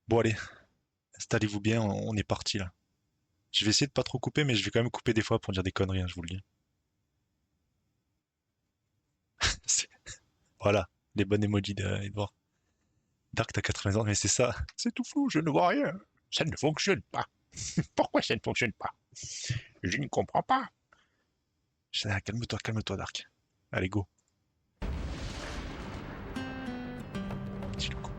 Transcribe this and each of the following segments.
Bon allez, installez-vous bien, on est parti là. Je vais essayer de pas trop couper, mais je vais quand même couper des fois pour dire des conneries, hein, je vous le dis. C'est- Voilà, les bonnes emojis d'Edouard. Dark, t'as 80 ans, mais c'est ça. C'est tout flou, je ne vois rien. Ça ne fonctionne pas. Pourquoi ça ne fonctionne pas? Je ne comprends pas. Calme-toi, calme-toi, Dark. Allez, go. Petit coup.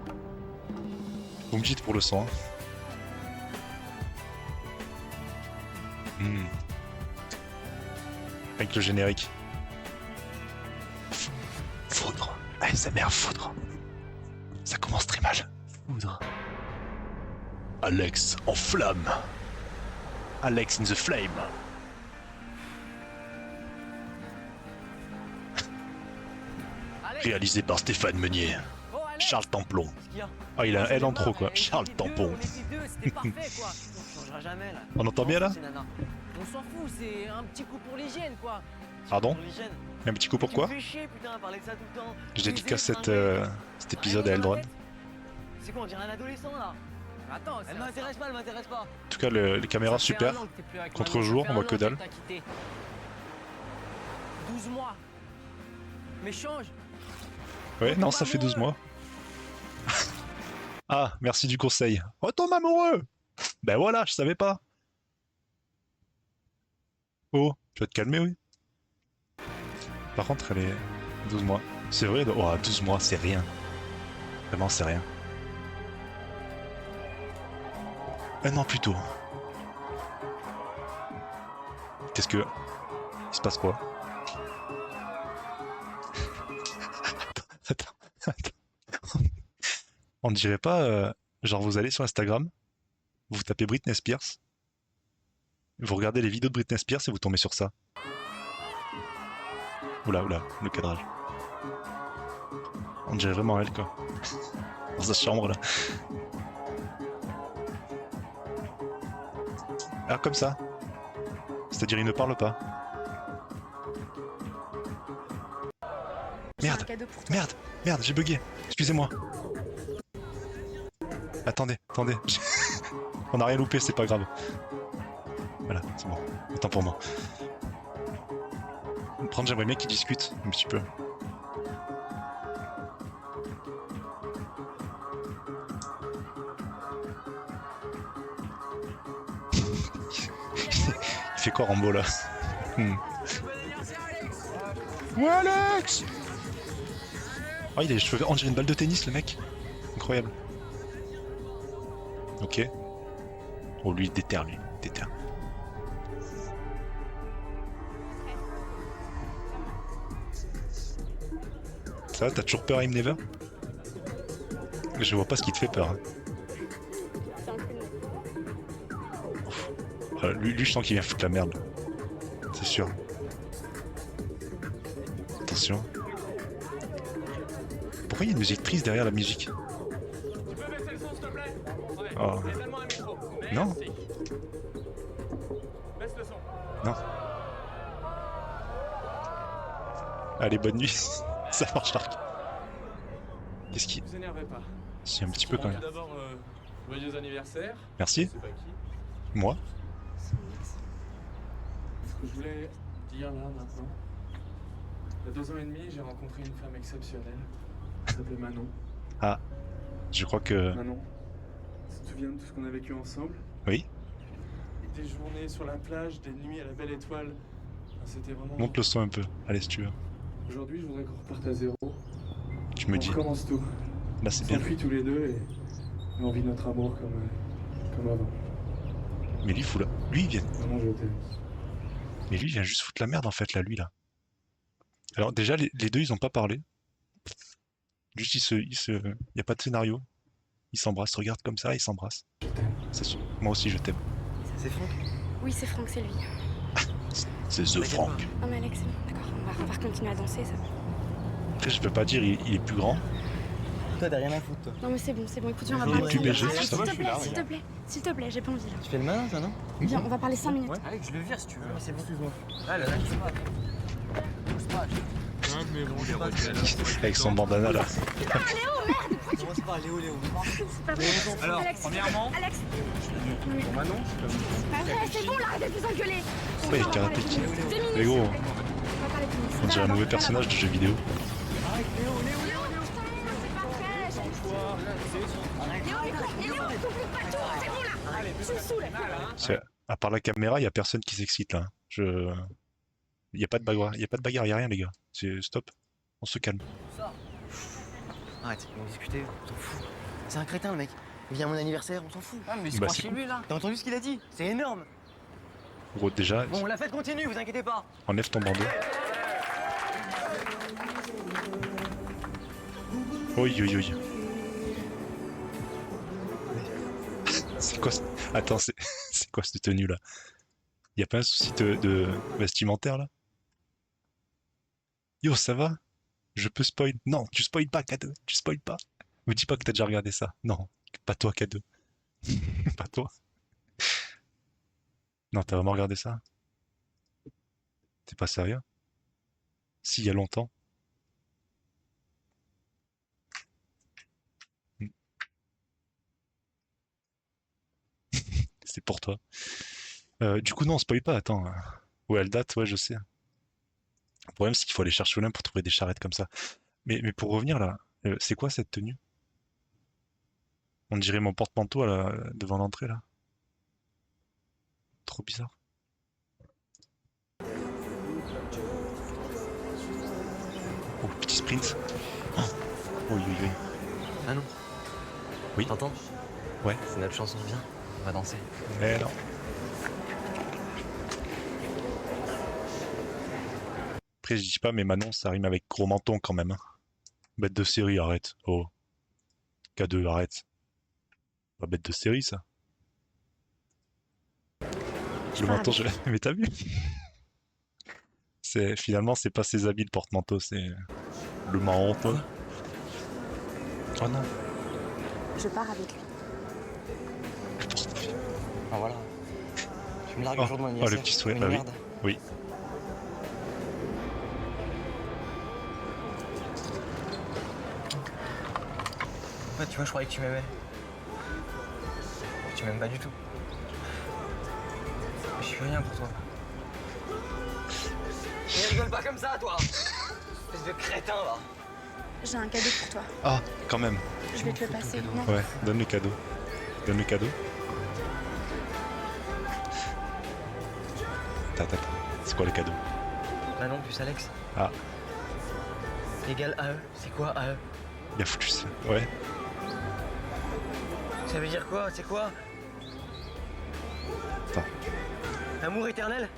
Vous me dites pour le son. Hein. Hmm. Avec le générique. Foudre. ASMR foudre. Ça commence très mal. Foudre. Alex en flamme. Alex in the flame. Réalisé par Stéphane Meunier. Oh, Alex, Charles Templon. qu'est-ce qu'il y a? Ah, il a un L en Excusez-moi, trop, quoi. mais Charles on était deux, Tampon. on était deux, c'était parfait quoi. On changera jamais là. On entend bien, là? Ces nanas. On s'en fout, c'est un petit coup pour l'hygiène quoi. Pardon? Pour l'hygiène. Un petit coup Tu me pourquoi? fais chier putain à parler de ça tout le temps. Je dédicace Baiser, cet fringuer. épisode à Rien dans Eldron. ma tête. C'est quoi, on dirait un adolescent là? Attends, elle m'intéresse pas, elle m'intéresse pas. En tout cas, les caméras super. Contre-jour, on voit que dalle. 12 mois. Mais change. Ouais, non, ça fait 12 mois. Ah, merci du conseil. Retombe amoureux! Ben voilà, je savais pas. Oh, tu vas te calmer, oui. Par contre, elle est 12 mois. C'est vrai, oh, 12 mois, c'est rien. Vraiment, c'est rien. Un an plus tôt. Qu'est-ce que... Il se passe quoi? Attends, attends. On ne dirait pas... genre, vous allez sur Instagram, vous tapez Britney Spears, vous regardez les vidéos de Britney Spears et vous tombez sur ça. Oula, oula, le cadrage. On dirait vraiment elle, quoi. Dans sa chambre, là. Ah, comme ça. C'est-à-dire, il ne parle pas. Merde, merde, merde, j'ai bugué. Excusez-moi. Attendez, attendez. On n'a rien loupé, c'est pas grave. Voilà, c'est bon. Autant pour moi. Prendre, j'aimerais bien qu'ils discutent un petit peu. Il fait quoi Rambo là? Ouais Alex! Oh, il a les cheveux verts, on dirait une balle de tennis le mec. Incroyable. Ok. Oh lui, déterre lui, déterre. Ça va, t'as toujours peur Aim Never? Je vois pas ce qui te fait peur. Hein. Lui, je sens qu'il vient foutre la merde. C'est sûr. Attention. Pourquoi il y a une musique triste derrière la musique? Tu peux baisser le son s'il te plaît? Ouais. Oh. Et donne-moi un micro. Non. Merci. Baisse le son. Non. Allez, bonne nuit. Ça marche, Dark. Qu'est-ce qui... Vous énervez pas. Si, un petit peu quand Bon, même. tout d'abord, joyeux anniversaire. Merci. Je sais pas qui. Moi. Ce que je voulais dire là maintenant. Il y a 2 ans et demi, j'ai rencontré une femme exceptionnelle. Elle s'appelait Manon. Ah. Je crois que... Manon, tu te souviens de tout ce qu'on a vécu ensemble? Oui. Des journées sur la plage, des nuits à la belle étoile. Enfin, c'était vraiment... Monte le son un peu. Allez, si tu veux. Aujourd'hui, je voudrais qu'on reparte à zéro. Tu me On dis. recommence tout. Là, c'est On bien. s'enfuit tous les deux et on vit notre amour comme avant. Mais lui, fout la... Lui, il vient... Maman, je t'aime. Mais lui, il vient juste foutre la merde, en fait, là, lui, là. Alors, déjà, les deux, ils ont pas parlé. Juste, il y a pas de scénario. Ils s'embrassent, regarde comme ça, ils s'embrassent. C'est sûr. Moi aussi, je t'aime. C'est Franck. Oui, c'est Franck, c'est lui. C'est The Frank. Non, mais Alex, c'est bon, d'accord, on va continuer à danser, ça. Après, je peux pas dire, il est plus grand. Toi, t'as rien à foutre, toi. Non, mais c'est bon, on va Il est parler. plus léger, Alex, tout ça. s'il te Je suis là, plaît, s'il te plaît, s'il te plaît, j'ai pas envie là. Tu fais le malin, ça, non Viens, on va parler 5 minutes. Ouais. Alex, je le vire si tu veux. C'est bon, excuse-moi. Ah là là, je sais pas. Bouge pas. Avec son bandana, là. Léo, merde, pourquoi tu pas, Léo. C'est pas vrai. Alors, Alex, premièrement, Alex, Pour Manon, c'est pas vrai, c'est bon là, arrêtez de vous engueuler. Pourquoi il y a karaté kid? Mais gros, On va parler de tennis. on dirait un mauvais personnage de jeu vidéo. Léo, c'est pas vrai. Léo, t'oublies pas tout, c'est bon là. Je me saoule. À part la caméra, il y a personne qui s'excite là. Il y a pas de bagarre, il y a rien les gars. C'est stop. On se calme. Arrête, ils vont discuter, on s'en fout. C'est un crétin, le mec. Il vient à mon anniversaire, on s'en fout. ah, mais il se Bah, croit c'est chez cool. lui là. T'as entendu ce qu'il a dit? C'est énorme. Gros, déjà, Bon, la fête continue, vous inquiétez pas. enlève ton bandeau. Oui. C'est quoi Attends, c'est quoi cette tenue là? Y a pas un souci de vestimentaire là? Yo, ça va? Je peux spoil? Non, tu spoil pas, K2, tu spoil pas. Me dis pas que t'as déjà regardé ça. Non, pas toi, K2. Pas toi. Non, t'as vraiment regardé ça? T'es pas sérieux? Si, il y a longtemps. C'est pour toi. Du coup, non, spoil pas, attends. Ouais, elle date, ouais, je sais. Le problème, c'est qu'il faut aller chercher au lin pour trouver des charrettes comme ça. Mais pour revenir là, c'est quoi cette tenue? On dirait mon porte-manteau devant l'entrée là. Trop bizarre. Oh, petit sprint. Oh, oui. Ah non. Oui. T'entends? Ouais. C'est notre chanson, viens. On va danser. Mais non. Après, je dis pas, mais Manon, ça rime avec gros menton quand même. Hein. Bête de série, arrête. Oh. K2, arrête. Pas bête de série, ça. Le menton, je l'ai. Mais t'as vu? Finalement, c'est pas ses habits le porte-manteau, c'est le menton. Oh non. Je pars avec lui. Ah voilà. Tu me largues Oh, le jour de mon oh, le anniversaire. petit souhait, Une bah oui. merde. Oui. Ouais, tu vois, je croyais que tu m'aimais. Tu m'aimes pas du tout. Je suis rien pour toi. Mais rigole pas comme ça, toi. Espèce de crétin, là. J'ai un cadeau pour toi. Ah, quand même. Je vais te le passer. Non. Ouais, donne le cadeau. Donne le cadeau. Attends. C'est quoi le cadeau? Manon plus Alex. Ah, Égal AE. C'est quoi AE? il a foutu ça. Ouais. Ça veut dire quoi? C'est quoi? Attends. Amour éternel?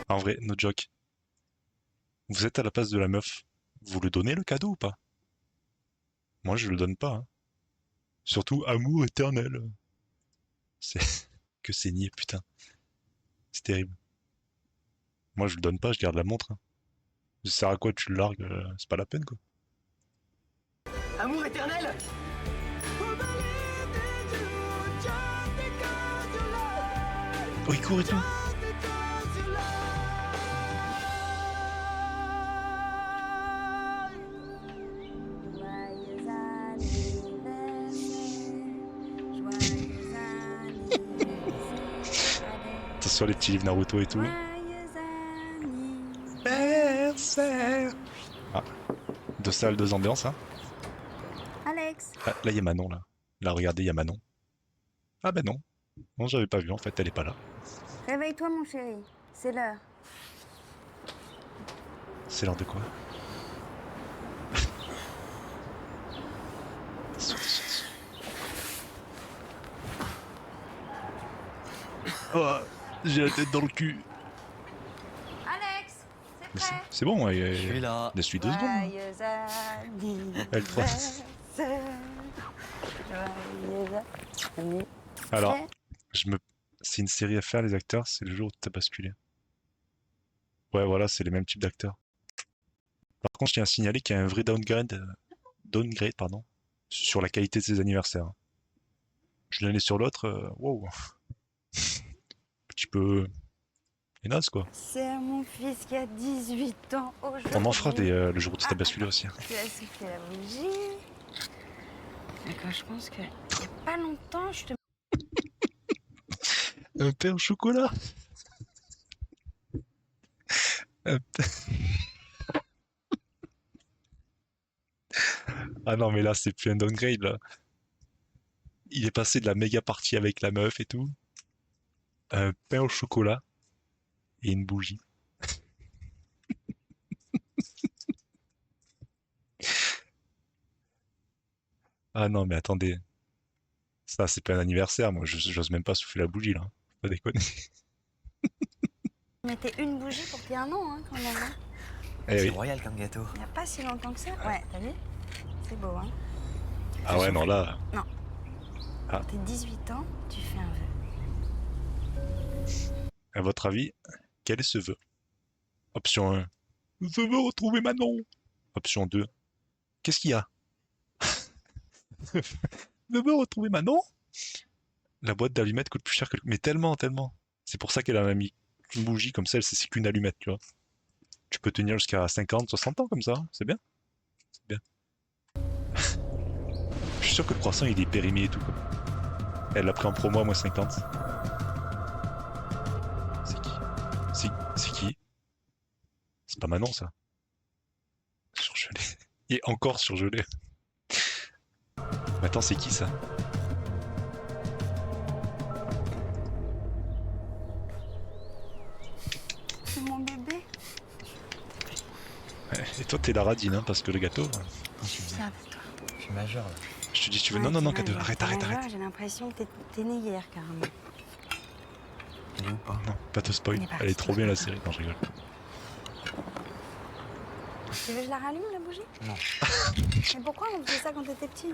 En vrai, no joke. Vous êtes à la place de la meuf. Vous le donnez le cadeau ou pas? Moi, je le donne pas. Hein. Surtout amour éternel. C'est que c'est niais, putain. C'est terrible. Moi, je le donne pas, je garde la montre. Hein. Ça sert à quoi tu le largues? C'est pas la peine, quoi. Amour éternel? Oh, il court et tout. Attention les petits livres Naruto et tout. Ah, deux salles, deux ambiances, hein. Alex, Ah, là, il y a Manon, là. Là, regardez, il y a Manon. Ah ben non. Non, j'avais pas vu, en fait, elle est pas là. réveille-toi mon chéri. C'est l'heure. C'est l'heure de quoi? Oh, j'ai la tête dans le cul. Alex, Mais c'est prêt. c'est bon, Je suis là. laisse-lui 2 secondes. Joyeux anniversaire. Elle prend. Joyeux anniversaire. Alors, c'est une série à faire, les acteurs, c'est le jour où t'as basculé. Ouais, voilà, c'est les mêmes types d'acteurs. Par contre, je tiens à signaler qu'il y a un vrai downgrade, pardon, sur la qualité de ces anniversaires. Je l'année sur l'autre, wow. Petit peu... Et naze, quoi. C'est mon fils qui a 18 ans aujourd'hui. On en fera le jour où t'as basculé aussi. Hein. Tu as soufflé la bougie. D'accord, je pense que il y a pas longtemps, je te... Un pain au chocolat. Un pain- Ah non, mais là, c'est plus un downgrade, là. Il est passé de la méga partie avec la meuf et tout. Un pain au chocolat et une bougie. Ah non, mais attendez. Ça, c'est pas un anniversaire. Moi, j'ose même pas souffler la bougie, là. Faut pas déconner. mettais une bougie pour tes 1 an, hein, quand même. Hein. Eh C'est oui. royal comme gâteau. Il n'y a pas si longtemps que ça. Ouais, t'as vu? C'est beau, hein. Ah ouais, non, là. Pour tes 18 ans, tu fais un vœu. À votre avis, quel est ce vœu? Option 1. Je veux retrouver Manon. Option 2. Qu'est-ce qu'il y a? Je veux retrouver Manon? La boîte d'allumettes coûte plus cher que... Mais tellement, tellement. C'est pour ça qu'elle a mis une bougie comme ça, c'est qu'une allumette, tu vois. Tu peux tenir jusqu'à 50, 60 ans comme ça, hein. C'est bien. C'est bien. Je suis sûr que le croissant, il est périmé et tout, quoi. Elle l'a pris en promo à moins 50. C'est qui? C'est qui? C'est pas Manon, ça. Surgelé. Et encore surgelé. Mais attends, c'est qui, ça? C'est mon bébé. Ouais, et toi, t'es la radine, hein, parce que le gâteau... Je suis fière de toi. Je suis majeur là. Je te dis, tu veux... Ouais, Non, non, t'es non, majeur. arrête, T'es arrête, majeur, arrête. J'ai l'impression que t'es né hier, carrément. Il est où pas? Non, pas te spoil. On est parti. Elle est trop bien, la série. Non, je rigole. Tu veux que je la rallume, la bougie? Non. Mais pourquoi on faisait ça quand t'étais petit?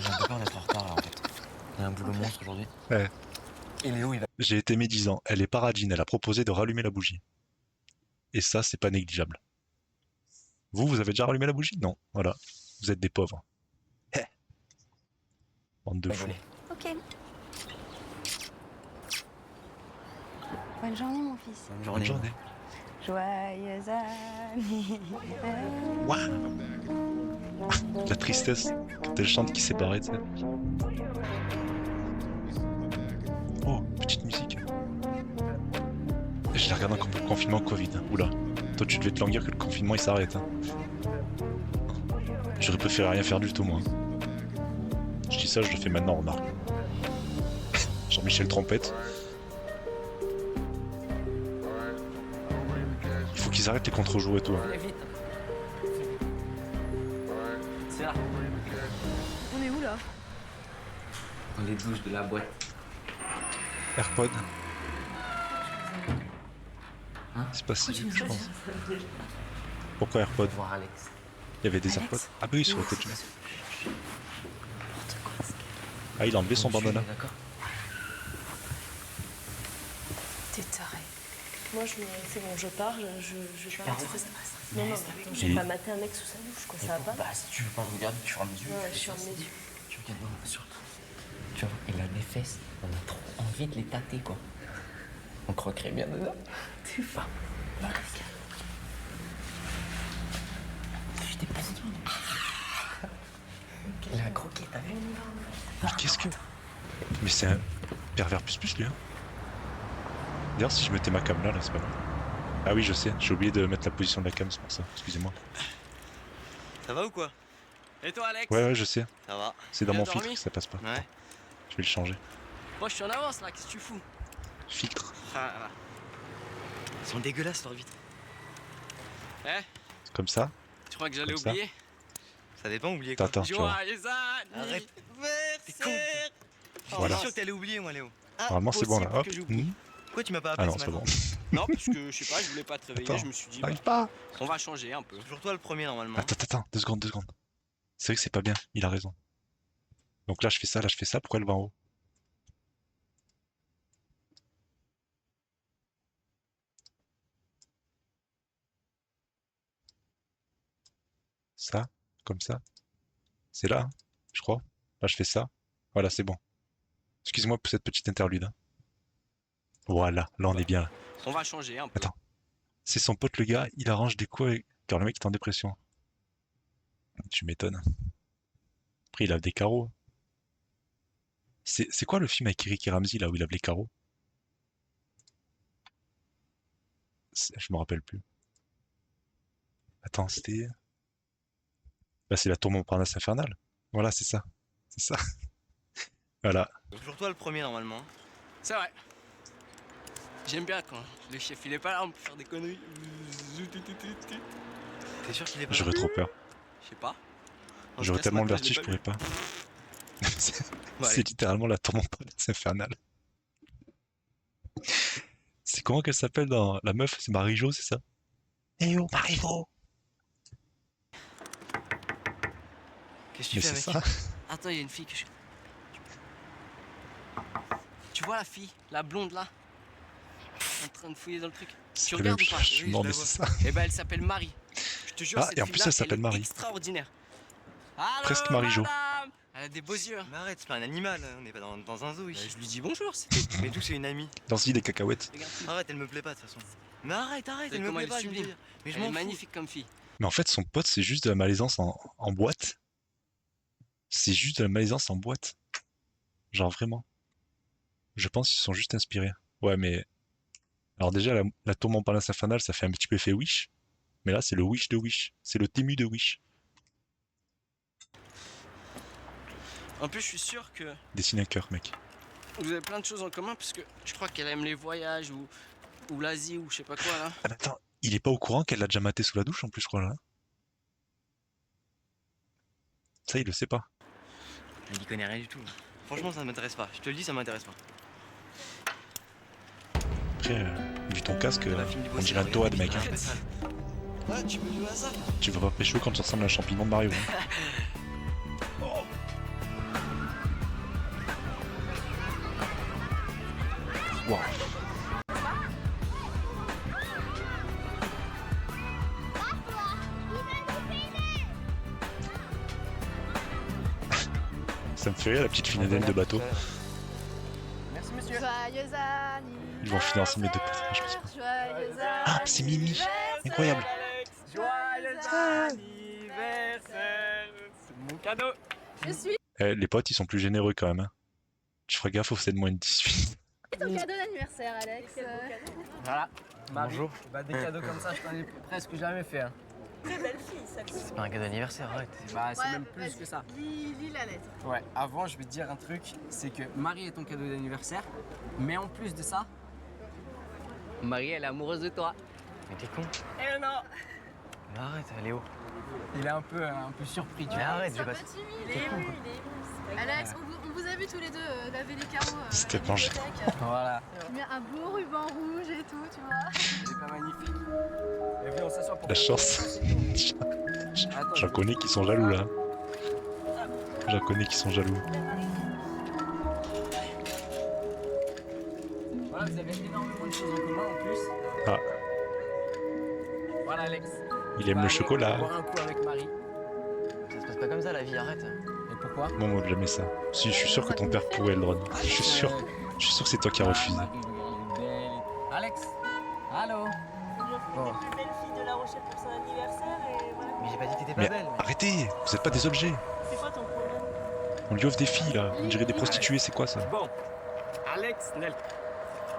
J'ai un peu peur d'être en retard là en fait. Il y a un boulot monstre aujourd'hui. Ouais. Et Léo il va. J'ai été médisant. Elle est paradine. Elle a proposé de rallumer la bougie. Et ça, c'est pas négligeable. Vous avez déjà rallumé la bougie? Non. Voilà. Vous êtes des pauvres. Eh. Bande de fous. rigoler. Ok. Bonne journée, mon fils. Bonne Bonne journée. journée. Joyeux anniversaire. Waouh. La tristesse quand elle chante qui s'est barrée, tu sais. Oh, petite musique. Je la regarde en confinement Covid. Oula. Toi, tu devais te languir que le confinement il s'arrête. Hein. J'aurais préféré rien faire du tout, moi. Je dis ça, je le fais maintenant, remarque. Jean-Michel Trompette. Il faut qu'ils arrêtent les contre-joues et tout. Hein. Allez, vite. C'est là. On est où là? Dans les douches de la boîte. AirPod. Hein? C'est pas si vite, je pense. Pourquoi AirPod? Voir Alex. Il y avait des Alex? AirPods. Ah bah oui, sur le tête. Ah, il a enlevé son bandana. D'accord. T'es taré. Moi, c'est bon, je pars, je suis pas pars là. où? Non, non, attends, je Et- vais pas mater un mec sous sa douche, quoi, ça va pas? Bah si tu veux pas me regarder, tu fermes les yeux. Ouais, tu je fais ferme ça. mes yeux. Tu regardes moi, surtout. Tu vois, il a des fesses, on a trop envie de les tâter quoi. On croquerait bien dedans. Tu vas. Là, regarde. Je t'ai pas dit. Il a croqué, t'as vu? Mais qu'est-ce que... Mais c'est un pervers plus lui, hein. D'ailleurs, si je mettais ma cam là, c'est pas mal. Ah oui, je sais, j'ai oublié de mettre la position de la cam, c'est pour ça, excusez-moi. Ça va ou quoi? Et toi Alex? Ouais, je sais, Ça va. c'est dans Bien mon dormi? filtre que ça passe pas. Ouais. Je vais le changer. Moi je suis en avance là, qu'est-ce que tu fous? Filtre, Ah, là, là. Ils sont dégueulasses leurs vitres. Eh, comme ça. tu crois que j'allais Comme ça. oublier? Ça dépend, oublier quoi. Attends, tu vois. Joyeux Arrête. T'es con. anniversaire. Oh, Voilà. je suis sûr que t'allais oublier moi Léo. Normalement, c'est bon là. Impossible Hop. que j'oublie. Hmm. Pourquoi tu m'as pas Ah appelé non, ce c'est matin? bon. Non, parce que je sais pas, je voulais pas te réveiller, Attends, je me suis dit, bah, t'arrives pas. on va changer un peu. Toujours toi le premier normalement. Attends, 2 secondes, 2 secondes. C'est vrai que c'est pas bien, il a raison. Donc là, je fais ça, pourquoi elle va en haut? Ça, comme ça. C'est là, hein, je crois. Là, je fais ça. Voilà, c'est bon. Excuse-moi pour cette petite interlude. Hein. Voilà, là, on est bien là. On va changer un peu. Attends. C'est son pote le gars, il arrange des coups car le mec est en dépression. Tu m'étonnes. Après, il a des carreaux. C'est quoi le film avec Eric et Ramsey là où il avait les carreaux? Je me rappelle plus. Attends, c'était... Bah c'est la tour Montparnasse infernale. Voilà, c'est ça. C'est ça. Voilà. C'est toujours toi le premier normalement. C'est vrai. J'aime bien quand le chef il est pas là, on peut faire des conneries. T'es sûr qu'il est pas J'aurais là? trop peur. Je sais pas. En tout J'aurais cas, ce tellement le matin, je l'ai vertige, je pas pourrais pas. Ouais. C'est littéralement la tour Montparnasse infernale. C'est comment qu'elle s'appelle dans... La meuf, c'est Marie-Jo, c'est ça? Eh oh, Marie-Jo! Qu'est-ce que Mais tu fais c'est mec? ça. Attends, il y a une fille que je... Tu vois la fille, la blonde là, en train de fouiller dans le truc. C'est Tu la même regardes ou pas? chose. Oui, Non, je mais la c'est vois. ça. Eh ben elle s'appelle Marie. Je te jure, Ah, cette et en plus, fille-là, elle s'appelle est Marie. extraordinaire. Allô, Presque Marie-Jo. madame. Elle a des beaux yeux. Hein. Mais arrête, c'est pas un animal, on n'est pas dans un zoo Bah, ici. je lui dis bonjour. Mais d'où c'est une amie? Dans ce lit des cacahuètes. Regarde. Arrête, elle me plaît pas de toute façon. Mais arrête, Regarde elle me comment plaît elle pas est de me sublime. dire. Mais je Elle est m'en fous. magnifique comme fille. Mais en fait, son pote, c'est juste de la malaisance en boîte. C'est juste de la malaisance en boîte. Genre vraiment. Je pense qu'ils se sont juste inspirés. Ouais, mais... Alors déjà, la tour Montparnasse infernale, ça fait un petit peu effet Wish. Mais là, c'est le Wish de Wish. C'est le Tému de Wish. En plus, je suis sûr que Dessine un cœur, mec. vous avez plein de choses en commun parce que je crois qu'elle aime les voyages ou l'Asie ou je sais pas quoi là. Ah, attends, il est pas au courant qu'elle l'a déjà maté sous la douche en plus, je crois, là. Ça, il le sait pas. Il y connaît rien du tout. Franchement, ça m'intéresse pas. Je te le dis, ça m'intéresse pas. Après, vu ton casque, La fille du on boss, dirait un elle toad, regarde, mec. Hein. arrête, sale. Ouais, tu peux jouer à ça. Tu veux pas pécho quand tu ressembles à un champignon de Mario. Hein. Wow. Ça me fait rire la petite finadelle de bateau. Merci monsieur. Joyeux anniversaire. Ils vont financer mes deux potes, je pense pas. Joyeux Ah, c'est Mimi. Incroyable. Joyeux anniversaire. C'est mon cadeau. Je suis Eh, les potes, ils sont plus généreux quand même. Hein. Tu feras gaffe, c'est de moins de 18. ton cadeau d'anniversaire, Alex. Voilà. Bonjour. Bah, des cadeaux comme ça, je t'en ai presque jamais fait. Hein. C'est pas un cadeau d'anniversaire, arrête. Bah, c'est Ouais, même plus que ça. Lis la lettre. Ouais, avant, je vais te dire un truc, c'est que Marie est ton cadeau d'anniversaire, mais en plus de ça, Marie, elle est amoureuse de toi. Mais t'es con. Eh non. Mais arrête, Léo. Il est un peu surpris, tu Mais vois. arrête, C'est je un vais peu pas. timide. Il est ému, Alex, on vous a vu tous les deux laver les carreaux. C'était à la mangé. bibliothèque. Voilà. Tu mets un beau ruban rouge et tout, tu vois. Il est pas magnifique. Et viens, on s'assoit pour La faire- chance. Attends, J'en connais qui sont jaloux là. J'en connais qui sont jaloux. Voilà, vous avez énormément de choses en commun en plus. Ah, Voilà, Alex. il aime le chocolat. Boire un coup avec Marie. Ça se passe pas comme ça la vie, arrête. Et pourquoi? Non, moi jamais ça. Si, je suis sûr que ton père pourrait le drone. Je suis sûr que c'est toi qui as refusé. Marie, elle est belle. Alex. Allô. Bon. Belle fille de La Rochelle pour son anniversaire et voilà. Mais j'ai pas dit que t'étais pas Mais belle. arrêtez, vous êtes pas des objets. C'est quoi ton problème? On lui offre des filles là. On dirait des prostituées, c'est quoi ça? Bon, Alex Nel,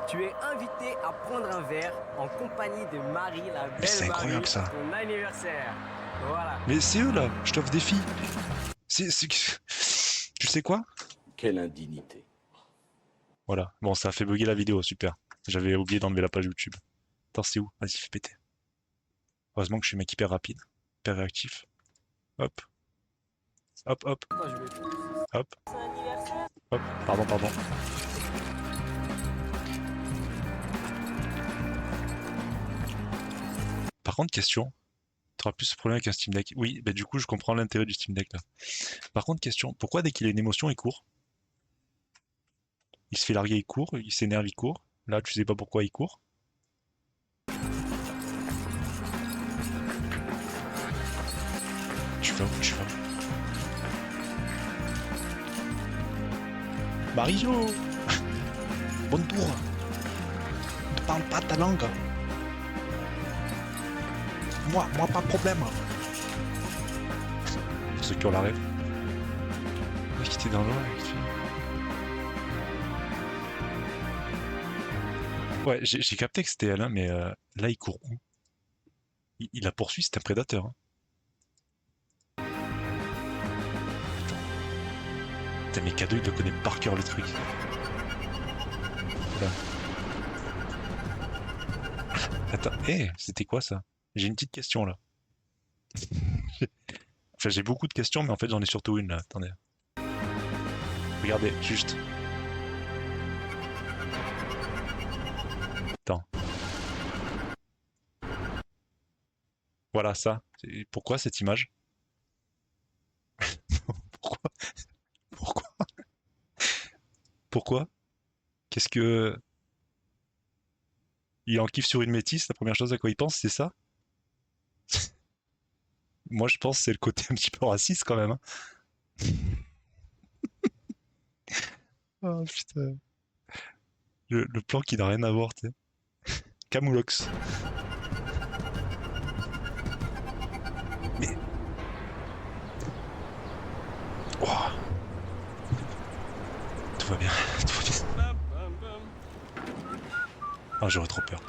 tu es invité à prendre un verre en compagnie de Marie, la belle c'est incroyable, Marie, ça. pour ton anniversaire. Voilà. Mais c'est eux là, je t'offre des filles. Tu sais quoi? Quelle indignité. Voilà, bon ça a fait bugger la vidéo, super. J'avais oublié d'enlever la page YouTube. Attends, c'est où? Vas-y, fais péter. Heureusement que je suis un mec hyper rapide, hyper réactif. Hop. Hop, hop, Attends, je vais... hop, Son anniversaire? hop. Pardon, pardon. Par contre, question. T'auras plus ce problème avec un Steam Deck. Oui, bah du coup, je comprends l'intérêt du Steam Deck là. Par contre, question. Pourquoi dès qu'il a une émotion, il court? Il se fait larguer, il court. Il s'énerve, il court. Là, tu sais pas pourquoi il court. Tu vas où? Tu vas où? Mario! Bonne tour! Ne parle pas ta langue! Moi pas de problème! Pour ceux qui ont la rêve. Qui était dans l'eau, vite fait. Ouais, j'ai capté que c'était elle, hein, mais là, il court où? Il la poursuit, c'est un prédateur. Hein. Putain, mais Cadeau, il le connaît par cœur le truc. Voilà. Attends, c'était quoi ça? J'ai une petite question là. Enfin, j'ai beaucoup de questions, mais en fait, j'en ai surtout une là. Attendez. Regardez, juste. Attends. Voilà ça. Pourquoi cette image? Pourquoi? Pourquoi? Pourquoi? Qu'est-ce que... Il en kiffe sur une métisse, la première chose à quoi il pense, c'est ça? Moi, je pense que c'est le côté un petit peu raciste quand même. Hein. Oh putain. Le plan qui n'a rien à voir, tu sais. Camoulox. Mais... Ouah. Tout va bien, tout va bien. Ah, j'aurais trop peur.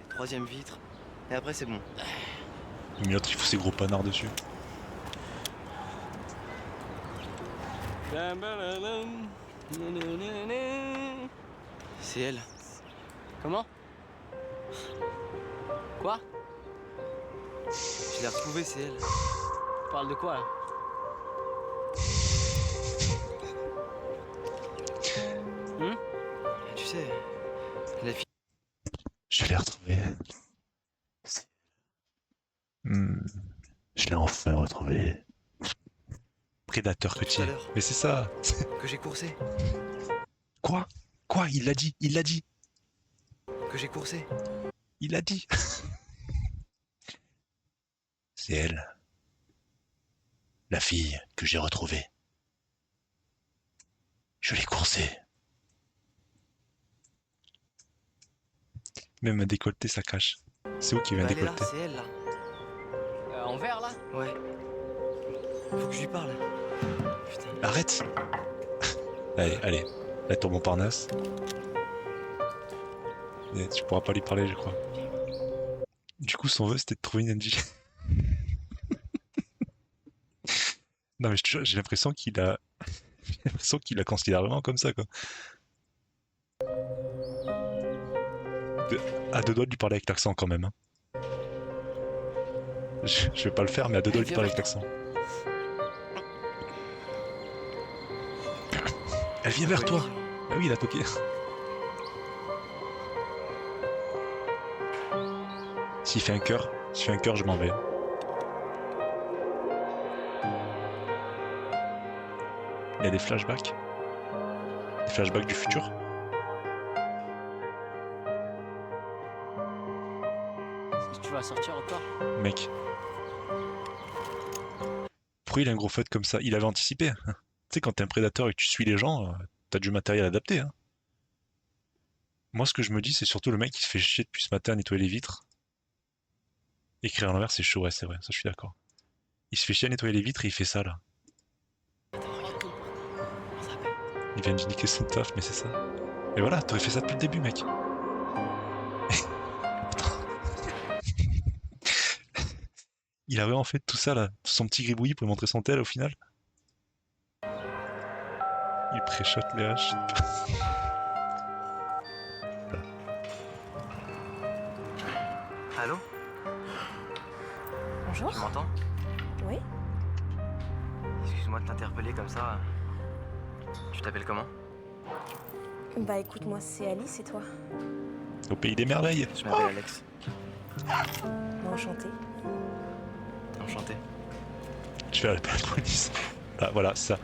Troisième vitre. Et après, c'est bon. Mais l'autre, il faut ses gros panards dessus. C'est elle. Comment? Quoi? Je l'ai retrouvée, c'est elle. Tu parles de quoi là? Tu sais, la fille. Je l'ai retrouvé. Je l'ai enfin retrouvé. Prédateur que Tout tu à es. l'heure. Mais c'est ça. Que j'ai coursé. Quoi? Quoi? Il l'a dit. Il l'a dit. Que j'ai coursé. Il l'a dit. C'est elle. La fille que j'ai retrouvée. Je l'ai coursée. Même un décolleté, ça cache. C'est où qui vient Bah, elle est là, décolleter? c'est elle là. En vert là? Ouais. Faut que je lui parle. Putain. Arrête. Allez, allez. La tour Montparnasse. Et tu pourras pas lui parler, je crois. Du coup, son vœu, c'était de trouver une NJ. Non, mais je te jure, j'ai l'impression qu'il a... J'ai l'impression qu'il la considère vraiment comme ça, quoi. À deux doigts de lui parler avec l'accent, quand même. Hein. Je vais pas le faire, mais à deux doigts de lui parler avec l'accent. Elle vient vers toi. Ah oui, il a toqué. S'il fait un cœur, je m'en vais. Il y a des flashbacks. Des flashbacks du futur. Tu vas sortir encore? Mec. Pourquoi il a un gros feutre comme ça? Il avait anticipé. Tu sais, quand t'es un prédateur et que tu suis les gens, t'as du matériel adapté. Hein. Moi, ce que je me dis, c'est surtout le mec qui se fait chier depuis ce matin à nettoyer les vitres. Écrire à l'envers, c'est chaud, ouais, c'est vrai, ça je suis d'accord. Il se fait chier à nettoyer les vitres et il fait ça là. Il vient de niquer son taf, mais c'est ça. Et voilà, t'aurais fait ça depuis le début, mec. Il a vraiment fait tout ça là, son petit gribouillis pour lui montrer son tel au final. Il préchote les haches. Allô? Bonjour. Tu m'entends? Oui. Excuse-moi de t'interpeller comme ça. Tu t'appelles comment? Bah écoute, moi c'est Alice et toi? Au pays des merveilles. Je m'appelle Alex. Enchantée. Enchanté. Je vais appeler la police. Ah, voilà, ça.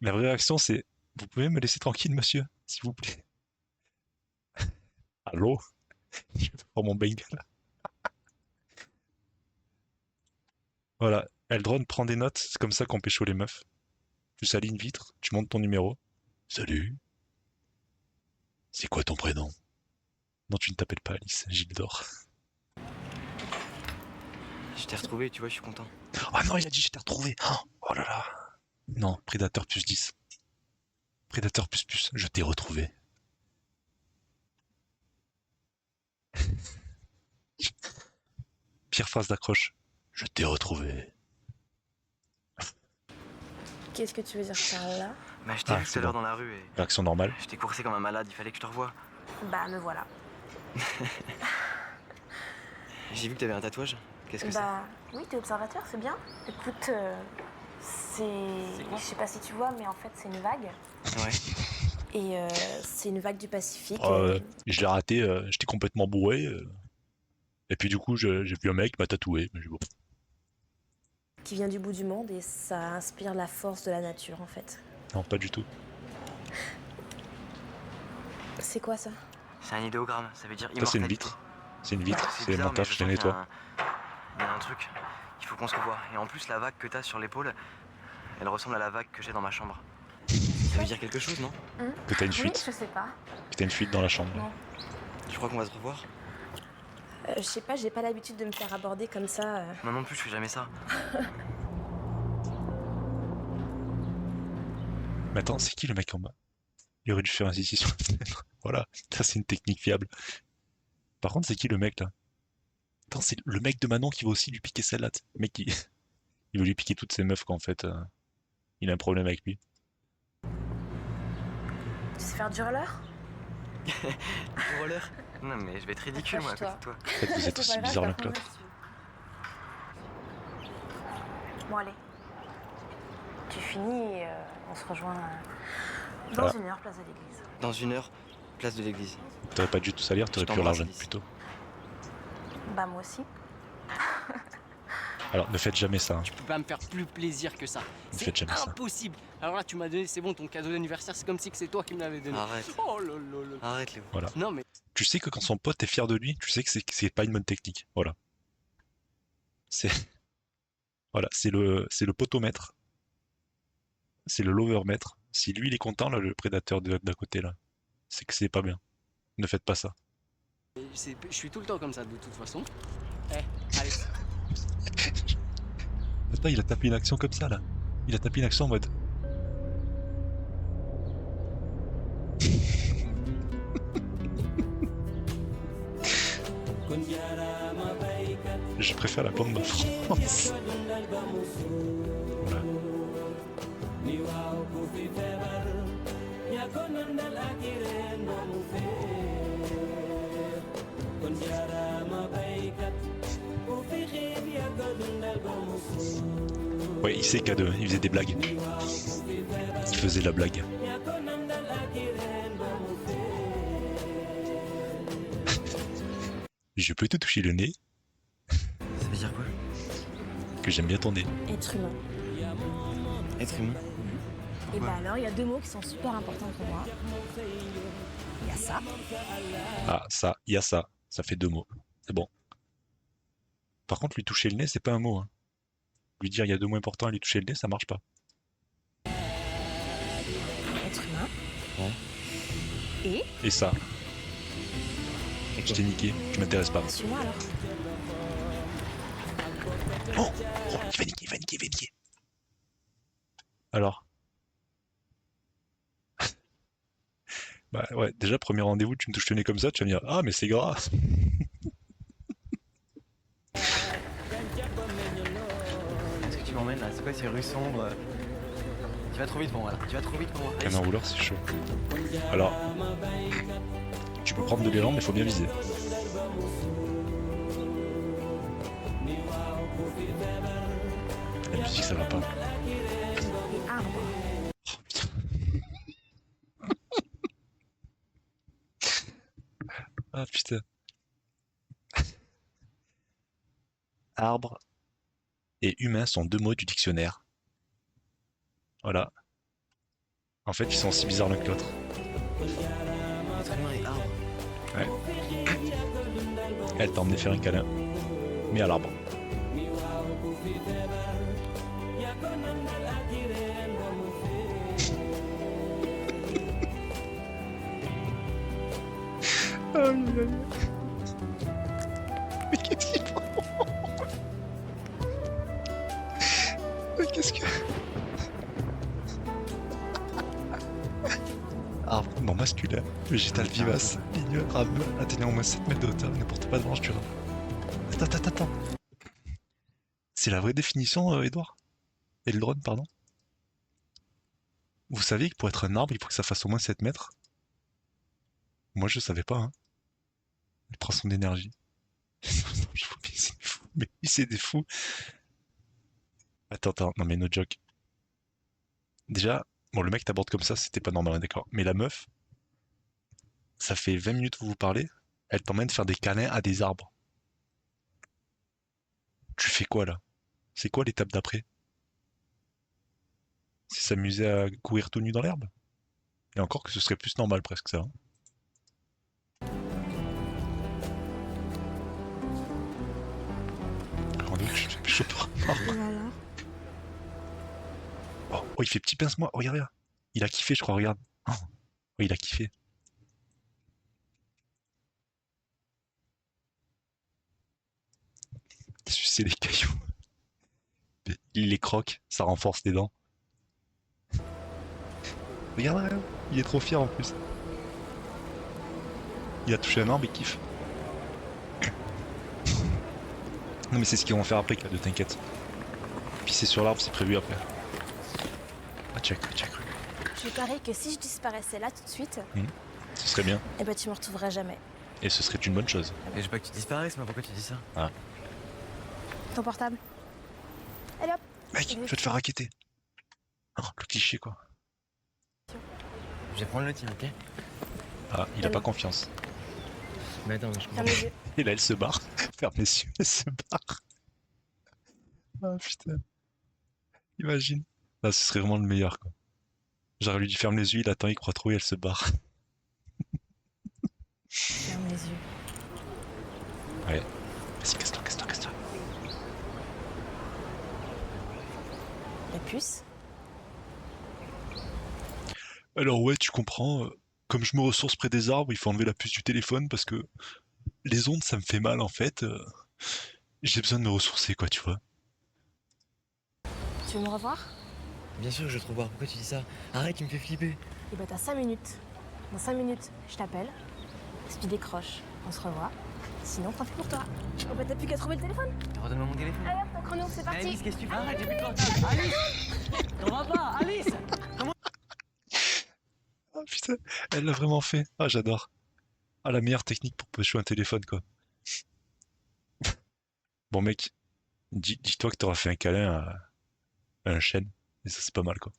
La vraie réaction, c'est: vous pouvez me laisser tranquille, monsieur, s'il vous plaît. Allô? Je vais prendre mon bagel. Voilà, Eldron prend des notes, c'est comme ça qu'on pécho les meufs. Tu salis une vitre, tu montes ton numéro. Salut. C'est quoi ton prénom? Non, tu ne t'appelles pas Alice, Gildor. Je t'ai retrouvé, tu vois, je suis content. Ah non, il a dit je t'ai retrouvé. Oh là là. Non, Prédateur plus 10. Prédateur plus, je t'ai retrouvé. Pire phrase d'accroche. Je t'ai retrouvé. Qu'est-ce que tu veux dire par là? Bah, je t'ai Ah, vu tout c'est à l'heure bon. dans la rue et Réaction normale. je t'ai coursé comme un malade, il fallait que je te revoie. Bah, me voilà. J'ai vu que t'avais un tatouage. Qu'est-ce que Bah, oui, t'es observateur, c'est bien. Écoute, je sais pas si tu vois, mais en fait, c'est une vague. c'est? Ouais. Et c'est une vague du Pacifique. Je l'ai raté, j'étais complètement bourré. Et puis du coup, j'ai vu un mec qui m'a tatoué. Mais bon. Qui vient du bout du monde et ça inspire la force de la nature, en fait. Non, pas du tout. C'est quoi ça? C'est un idéogramme, ça veut dire Ça, c'est une immortalité. vitre. C'est une vitre, c'est bizarre, montage, mais je la sens qu'il y a nettoie. il y a un truc, il faut qu'on se revoie. Et en plus, la vague que t'as sur l'épaule, elle ressemble à la vague que j'ai dans ma chambre. Ça veut dire quelque chose, non? Que t'as une Oui, fuite. je sais pas. Que t'as une fuite dans la chambre. Non. Tu crois qu'on va se revoir? Je sais pas, j'ai pas l'habitude de me faire aborder comme ça. Moi non plus, je fais jamais ça. Mais attends, c'est qui le mec en bas? Il aurait dû faire un ici sur la fenêtre. Voilà, ça c'est une technique fiable. Par contre, c'est qui le mec là? Attends, c'est le mec de Manon qui va aussi lui piquer celle-là. Le mec qui... il veut lui piquer toutes ses meufs quand en fait il a un problème avec lui. Tu sais faire du roller? Du roller? Non mais je vais être ridicule moi à côté de toi. En fait, vous êtes aussi bizarre l'un que l'autre. Bon, allez. Tu finis et on se rejoint dans Voilà. 1 heure, place de l'église. Dans 1 heure, place de l'église. T'aurais pas dû tout salir, t'aurais Je pu t'embrasse, l'argent Alice. plutôt. Bah, moi aussi. Alors, ne faites jamais ça. Hein. Tu peux pas me faire plus plaisir que ça. Ne C'est faites jamais ça. impossible. Alors là, tu m'as donné, c'est bon, ton cadeau d'anniversaire, c'est comme si que c'est toi qui me l'avais donné. Arrête. Oh là là là. Arrête Léo. Voilà. Non mais Tu sais que quand son pote est fier de lui, tu sais que c'est pas une bonne technique. Voilà. C'est voilà, c'est le potomètre. C'est le lovermètre. Si lui il est content là, le prédateur d'à côté là, c'est que c'est pas bien. Ne faites pas ça. je suis tout le temps comme ça de toute façon. Eh, allez. Attends, il a tapé une action comme ça là. Il a tapé une action en mode. Je préfère la blonde de ma France. Voilà. Ouais, il sait qu'à deux, il faisait des blagues. Il faisait la blague. Je peux te toucher le nez, Ça veut dire quoi? que j'aime bien ton nez. Être humain. Être humain. Et bah alors, il y a 2 mots qui sont super importants pour moi. Il y a ça. Ah, ça, il y a ça. Ça fait 2 mots. C'est bon. Par contre, lui toucher le nez, c'est pas un mot. Hein. Lui dire il y a 2 mots importants et lui toucher le nez, ça marche pas. Être humain. Ouais. Et Et ça. Je t'ai niqué, tu m'intéresses pas. suis-moi alors. Oh, oh, il va niquer, il va niquer, il va niquer. Alors. Bah ouais, déjà, premier rendez-vous, tu me touches le nez comme ça, tu vas me dire ah, mais c'est gras. Est-ce que tu m'emmènes là? C'est quoi ces rues sombres? Tu vas trop vite pour moi là. Tu vas trop vite pour moi. Un enrouleur, c'est chaud. Alors. Tu peux prendre de l'élan, mais faut bien viser. La musique, ça va pas. Et arbre. Oh, putain. Ah putain. Arbre et humain sont 2 mots du dictionnaire. Voilà. En fait, ils sont aussi bizarres l'un que l'autre. Être humain et arbre. Ouais. Elle t'a emmené faire un câlin. Mais à l'arbre. Mais qu'est-ce qu'il prend? Mais qu'est-ce que... Arbre non masculin, végétal vivace, ligne, rame, atteignant au moins 7 mètres de hauteur, ne porte pas de branche durable. Attends. C'est la vraie définition, Edouard? Eldron, pardon? Vous savez que pour être un arbre, il faut que ça fasse au moins 7 mètres? Moi, je savais pas, hein. Il prend son énergie. Mais c'est des fous. Mais c'est des fous. Attends, non mais no joke. Déjà, bon, le mec t'aborde comme ça, c'était pas normal, hein, d'accord. Mais la meuf, ça fait 20 minutes que vous parlez, elle t'emmène faire des câlins à des arbres. Tu fais quoi là? C'est quoi l'étape d'après? C'est s'amuser à courir tout nu dans l'herbe? Et encore que ce serait plus normal presque ça, hein. Oh, je suis chaud. Oh, il fait petit pince-moi. Oh, regarde. Il a kiffé, je crois, regarde. Oh, il a kiffé. Sucer les cailloux. Il les croque, ça renforce les dents. Regarde, il est trop fier en plus. Il a touché un arbre, il kiffe. Non mais c'est ce qu'ils vont faire après, K2, t'inquiète. Pisser sur l'arbre, c'est prévu après. Ah, check. Je parie que si je disparaissais là tout de suite, Ce serait bien. eh ben tu me retrouveras jamais. Et ce serait une bonne chose. Et je veux pas que tu disparaisses, mais pourquoi tu dis ça? Ton portable. Allez hop. Mec, je vais te faire raqueter. Oh, le cliché quoi. Je vais prendre le tien, ok? Ah, il a pas confiance. Mais attends, mais je comprends. Ferme les yeux. Et là, elle se barre. Ferme les yeux, elle se barre. Ah putain. Imagine. Là, ce serait vraiment le meilleur quoi. J'aurais lui dit ferme les yeux, il attend, il croit trop et elle se barre. Ferme les yeux. Ouais. Vas-y, casse-toi. La puce. Alors ouais, tu comprends, comme je me ressource près des arbres, il faut enlever la puce du téléphone parce que les ondes, ça me fait mal en fait. J'ai besoin de me ressourcer quoi, tu vois. Tu veux me revoir? Bien sûr que je vais te revoir, pourquoi tu dis ça? Arrête, tu me fais flipper. Eh ben t'as 5 minutes. Dans 5 minutes, je t'appelle. Si tu décroches, on se revoit. Sinon, tant pis pour toi. Oh bah t'as plus qu'à trouver le téléphone. Redonne-moi mon téléphone. Allez hop, ton chrono, c'est parti. Alice, qu'est-ce que tu fais? Arrête, j'ai plus de temps. Alice! T'en vas pas, Alice! Ah putain, elle l'a vraiment fait. Ah j'adore. Ah la meilleure technique pour pêcher un téléphone quoi. Bon mec, dis-toi que t'auras fait un câlin à un chêne. Et ça c'est pas mal quoi.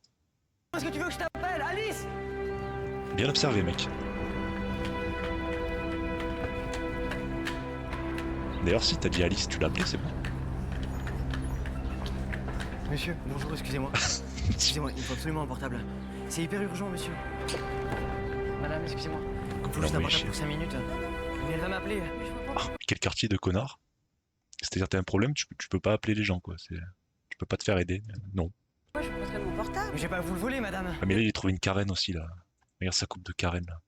Est-ce que tu veux que je t'appelle, Alice? Bien observé mec. D'ailleurs si t'as dit Alice, tu l'as appelé, c'est bon. Monsieur, bonjour, excusez-moi. Excusez-moi, il me faut absolument un portable. C'est hyper urgent, monsieur. Madame, excusez-moi. Il me faut juste un portable pour 5 minutes. Mais elle va m'appeler. Ah, quel quartier de connard. C'est-à-dire t'as un problème, tu peux pas appeler les gens quoi. Tu peux pas te faire aider. Non. Moi, je vous montrerai mon portable. Mais j'ai pas à vous le voler, madame. Ah mais là il a trouvé une Karen aussi là. Regarde sa coupe de Karen là.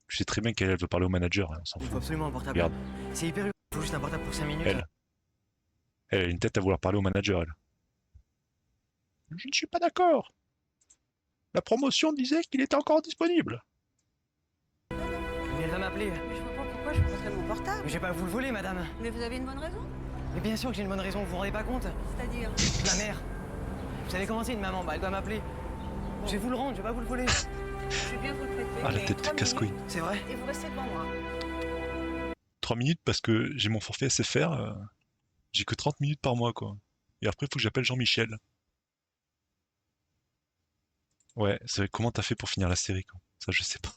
Tu sais très bien qu'elle veut parler au manager, hein, on s'en Il me faut fout. absolument un portable. Regarde. C'est hyper urgent. Il me faut juste un portable pour 5 minutes. Elle a une tête à vouloir parler au manager elle. Je ne suis pas d'accord. La promotion disait qu'il était encore disponible. Mais elle va m'appeler. Je vois pas pourquoi je vous montrerai mon portable. Mais j'ai pas à vous le voler, madame. Mais vous avez une bonne raison. Mais bien sûr que j'ai une bonne raison, vous vous rendez pas compte? C'est-à-dire. Ma mère. Vous savez comment c'est une maman? Bah elle doit m'appeler. Je vais vous le rendre, je vais pas vous le voler. Je vais bien vous le prêter. Ah la mais tête de 3 casse-couille. minutes, C'est vrai? Et vous restez devant moi. 3 minutes parce que j'ai mon forfait SFR. J'ai que 30 minutes par mois quoi. Et après il faut que j'appelle Jean-Michel. Ouais, c'est vrai, comment t'as fait pour finir la série quoi? Ça je sais pas.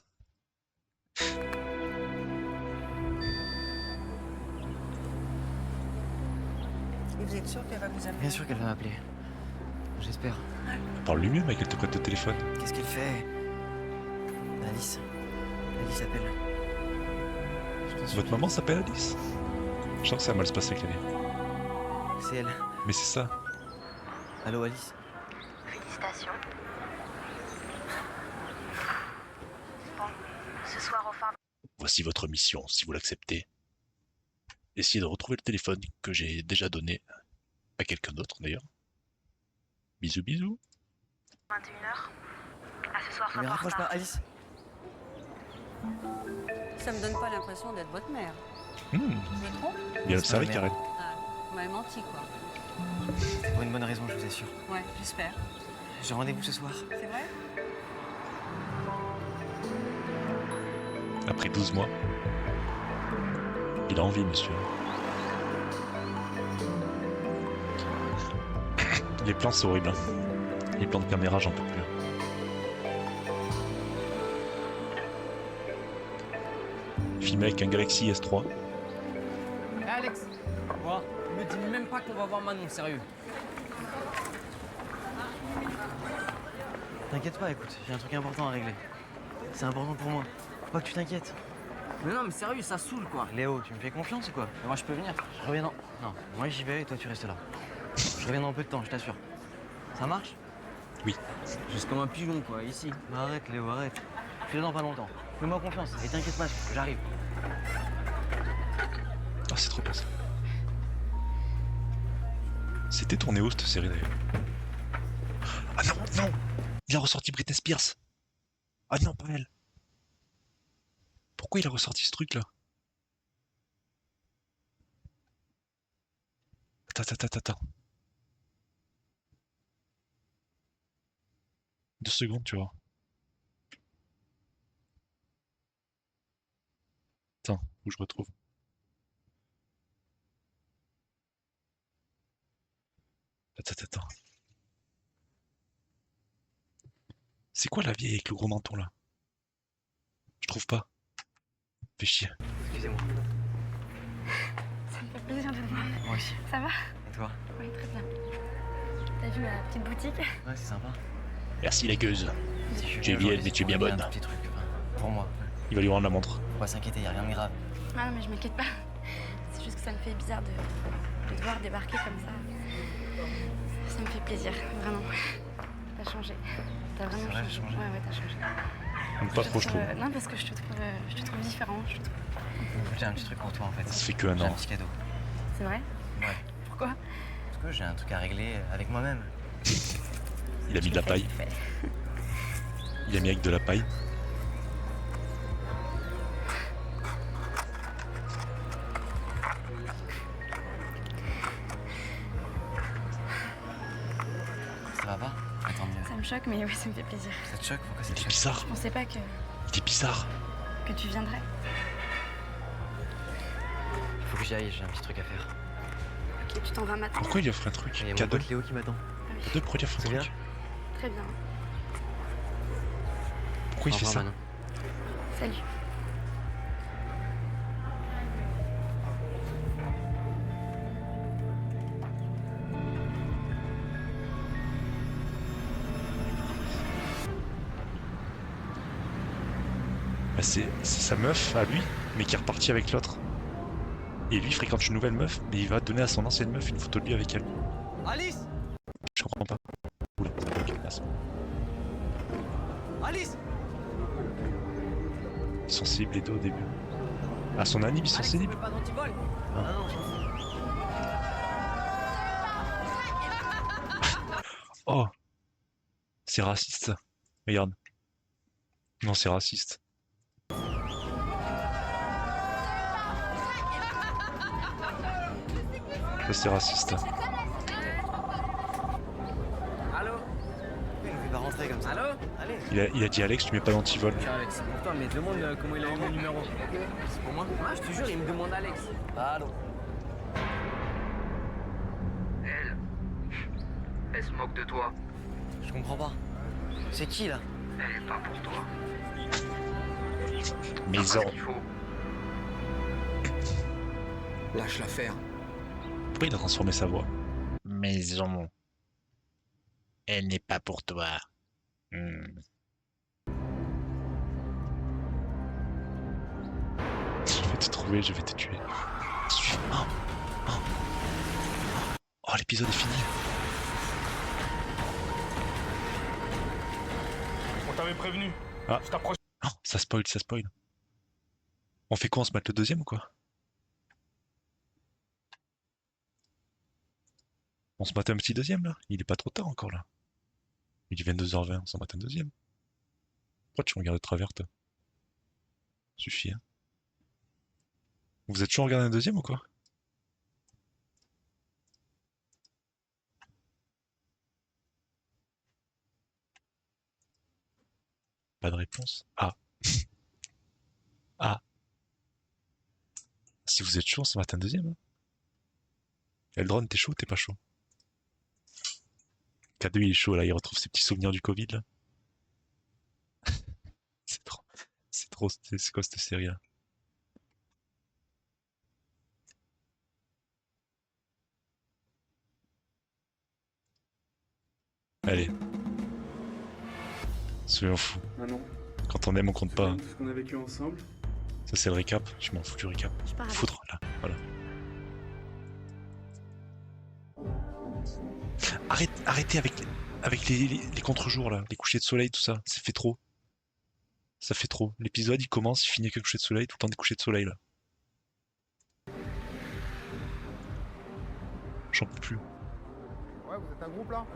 Et vous êtes sûr qu'elle va vous amener? Bien sûr qu'elle va m'appeler. J'espère. Parle-lui mieux mec, elle te prête le téléphone. Qu'est-ce qu'elle fait? Alice. Alice appelle. Je t'en supplie. Votre maman s'appelle Alice? Je sens que ça va mal se passer avec la vie. C'est elle. Mais c'est ça. Allô Alice? Félicitations. Bon, ce soir au phare. Voici votre mission, si vous l'acceptez. Essayez de retrouver le téléphone que j'ai déjà donné à quelqu'un d'autre d'ailleurs. Bisous bisous. 21h. À ce soir, Mais soir raccroche pas, Alice. ça me donne pas l'impression d'être votre mère. Hmm, Je me trompe? bien observé, merde. Karen. Ah, vous m'avez menti, quoi. C'est pour une bonne raison, je vous assure. Ouais, j'espère. J'ai rendez-vous ce soir. C'est vrai? Après 12 mois. Il a envie, monsieur. Les plans, c'est horrible. Hein. Les plans de caméra, j'en peux plus. Filmé avec un Galaxy S3. Hé Alex, quoi? Me dis même pas qu'on va voir Manon, sérieux. T'inquiète pas, écoute, j'ai un truc important à régler. C'est important pour moi. Faut pas que tu t'inquiètes. Mais non, mais sérieux, ça saoule quoi. Léo, tu me fais confiance ou quoi? Mais moi je peux venir. Je reviens dans... Non, moi j'y vais et toi tu restes là. Je reviens dans peu de temps, je t'assure. Ça marche? Juste comme un pigeon quoi, ici. Bah arrête Léo, arrête. Je suis là dans pas longtemps. Fais-moi confiance et t'inquiète pas, j'arrive. Ah, c'est trop bien ça. C'était tourné où cette série d'ailleurs? Ah non, non! Il a ressorti Britney Spears! Ah non, pas elle! Pourquoi il a ressorti ce truc là? Attends. 2 secondes, tu vois. Attends, où je retrouve. Attends. C'est quoi la vieille avec le gros menton là? Je trouve pas. Fais chier. Excusez-moi. Ça me fait plaisir de te voir. Moi aussi. Ça va? Et toi? Oui, très bien. T'as vu ma petite boutique? Ouais, c'est sympa. Merci la gueuse. Si Tu es vieille, mais tu es bien bonne. Un petit truc, enfin, pour moi. Il va lui rendre la montre. Faut pas s'inquiéter, y a rien de grave. Ah non, mais je m'inquiète pas. C'est juste que ça me fait bizarre de te voir débarquer comme ça. Ça me fait plaisir, vraiment. T'as changé. T'as vraiment C'est vrai, j'ai changé. Ouais, t'as changé. Pas trop, je trouve. Non, parce que je te trouve différent. J'ai un petit truc pour toi en fait. Ça fait que un J'ai un an. petit cadeau. C'est vrai? Ouais. Pourquoi? Parce que j'ai un truc à régler avec moi-même. Il a mis de la paille. Il a mis avec de la paille. Ça va pas? Attends mieux. Ça me choque, mais oui, ça me fait plaisir. Ça te choque? Pourquoi ça Il te est choque? bizarre. Je pensais pas Il est bizarre. que tu viendrais. Faut que j'y aille, j'ai un petit truc à faire. Ok, tu t'en vas maintenant. Pourquoi il lui offre un truc? Il y a mon Cadeau? pote Léo qui m'attend. Cadeau, pourquoi il lui offre un C'est bien? truc? Très bien. Pourquoi il Au fait revoir, ça? Manon. Salut. Bah, c'est sa meuf à lui, mais qui est reparti avec l'autre. Et lui il fréquente une nouvelle meuf, mais il va donner à son ancienne meuf une photo de lui avec elle. Alice! Je comprends pas. Oula, c'est pas ok, merci. Alice! Ils sont ciblés les deux au début. À son anime, ils sont Alex, tu ciblés. veux pas d'antivol? Ah non, je m'en fous. Oh! C'est raciste ça. Regarde. Non, c'est raciste. Ça, c'est raciste. Allô? Il ne fait pas rentrer comme ça. Allô? Allez. Il a dit Alex, tu mets pas d'antivol. Tiens Alex, c'est pour toi, mais demande comment il a eu mon numéro. C'est pour moi? Moi je te jure, il me demande Alex. Allô. Elle se moque de toi. Je comprends pas. C'est qui là? Elle est pas pour toi. Maison. Il faut. Lâche l'affaire. Pourquoi il a transformé sa voix? Maison. Elle n'est pas pour toi. Hmm. Je vais te trouver, je vais te tuer. Oh, l'épisode est fini. On t'avait prévenu. Ah. Je t'approche. Oh, ça spoil. On fait quoi, on se mate le deuxième ou quoi? On se mate un petit deuxième là? Il est pas trop tard encore là. Il est 22h20, on s'en mate un deuxième. Pourquoi tu me regardes de travers toi? Suffit hein. Vous êtes toujours regardé un deuxième ou quoi? Pas de réponse. Ah. Ah. Si vous êtes chaud, on se mate un deuxième. Hein. Eldron, t'es chaud ou t'es pas chaud? K2 il est chaud là, il retrouve ses petits souvenirs du Covid là. C'est trop. C'est trop. C'est quoi cette série là? Allez. Soyons fous. Ah non. Quand on aime, on compte pas. Hein. Tout ce qu'on a vécu ensemble. Ça c'est le récap. Je m'en fous du récap. Je pars avec. Foutre là. Voilà. Arrêtez avec les contre-jours là, les couchers de soleil, tout ça. Ça fait trop. Ça fait trop. L'épisode il commence, il finit avec un coucher de soleil, tout le temps des couchers de soleil là. J'en peux plus. Ouais, vous êtes un groupe là?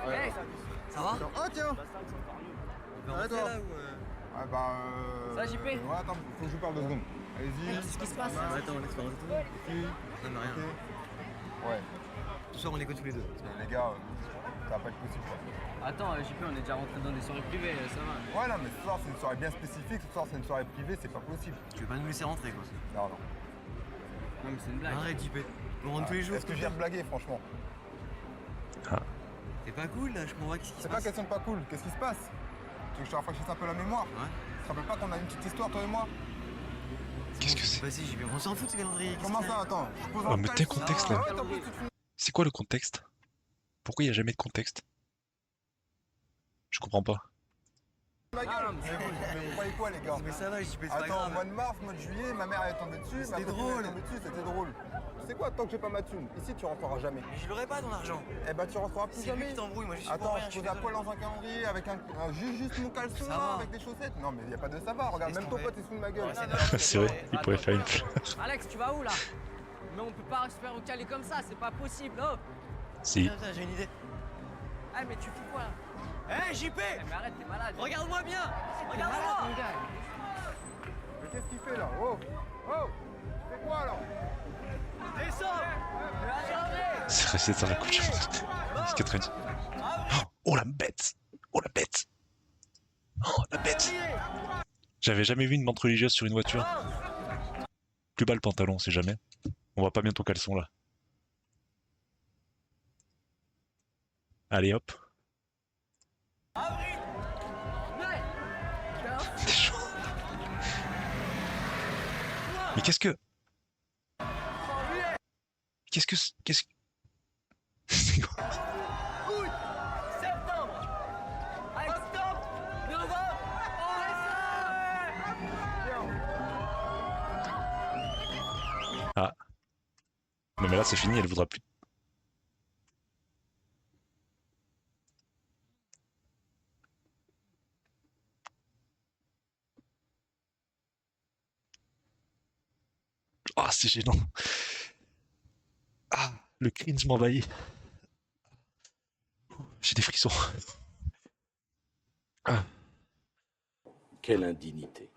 Ouais. Ça va? Oh tiens! Ouais, toi là ou Ouais bah Ça, JP? Ouais, attends, faut que je vous parle 2 secondes. Allez-y. Qu'est-ce qui se passe? Attends, laisse parler tout. Non, mais rien. Ouais. Ce soir, on écoute tous les deux. Les gars, ça va pas être possible quoi. Attends, JP, on est déjà rentré dans des soirées privées, ça va. Ouais, non, mais ce soir c'est une soirée bien spécifique, ce soir c'est une soirée privée, c'est pas possible. Tu veux pas nous laisser rentrer quoi? Non, non. Non, mais c'est une blague. Arrête, JP. On rentre tous les jours. Est-ce que j'ai blagué, franchement? C'est pas cool là, je comprends pas qu'est-ce qui se C'est pas passe. question de pas cool, qu'est-ce qui se passe? Tu veux que je te rafraîchisse un peu la mémoire? Ouais. Tu te rappelles pas qu'on a une petite histoire, toi et moi? Qu'est-ce que c'est? Vas-y, JP, on s'en fout de ce calendrier. Comment ça, attends? Je pose Oh, un mettez un texte. contexte Ah là. ouais, t'en plus, tu te fous. C'est quoi le contexte? Pourquoi il n'y a jamais de contexte? Je comprends pas. Ma gueule! Mais vous croyez quoi, les gars? Mais ça va, JP, c'est pas Attends, grave. mois de mars, mois de juillet, ma mère elle est tombée dessus, C'était ma copine drôle. est tombée dessus, c'était drôle. Tu sais quoi, tant que j'ai pas ma thune, ici tu rentreras jamais. Mais je l'aurais pas ton argent. Eh bah tu rentreras plus C'est lui jamais. qui t'embrouille, moi je suis pour Attends, rien. je pose à poil dans un calendrier avec juste mon caleçon Ça là, va. avec des chaussettes. Non mais y a pas de ça va, regarde, Laisse même ton tomber. pote est sous de ma gueule. C'est vrai, il pourrait faire une fleur. Alex, tu vas où là? Mais on peut pas se faire caler comme ça, c'est pas possible, oh! Si. J'ai une idée. Ah, mais tu fais quoi là? Hé, JP! Eh, mais arrête, t'es malade! Regarde-moi bien! Malade, Regarde-moi! mon gars. Mais qu'est-ce qu'il fait là? Oh! Oh! C'est quoi là? C'est resté dans la couche. C'est 90. Oh la bête! Oh la bête! Oh la bête! J'avais jamais vu une menthe religieuse sur une voiture. Plus bas le pantalon, c'est jamais. On voit pas bien ton caleçon là. Allez hop. C'est chaud. Mais qu'est-ce que... Qu'est-ce que... Qu'est-ce que... C'est quoi? Ah. Non mais là c'est fini, elle voudra plus. Ah c'est gênant. Ah, le cringe m'envahit. J'ai des frissons. Ah. Quelle indignité.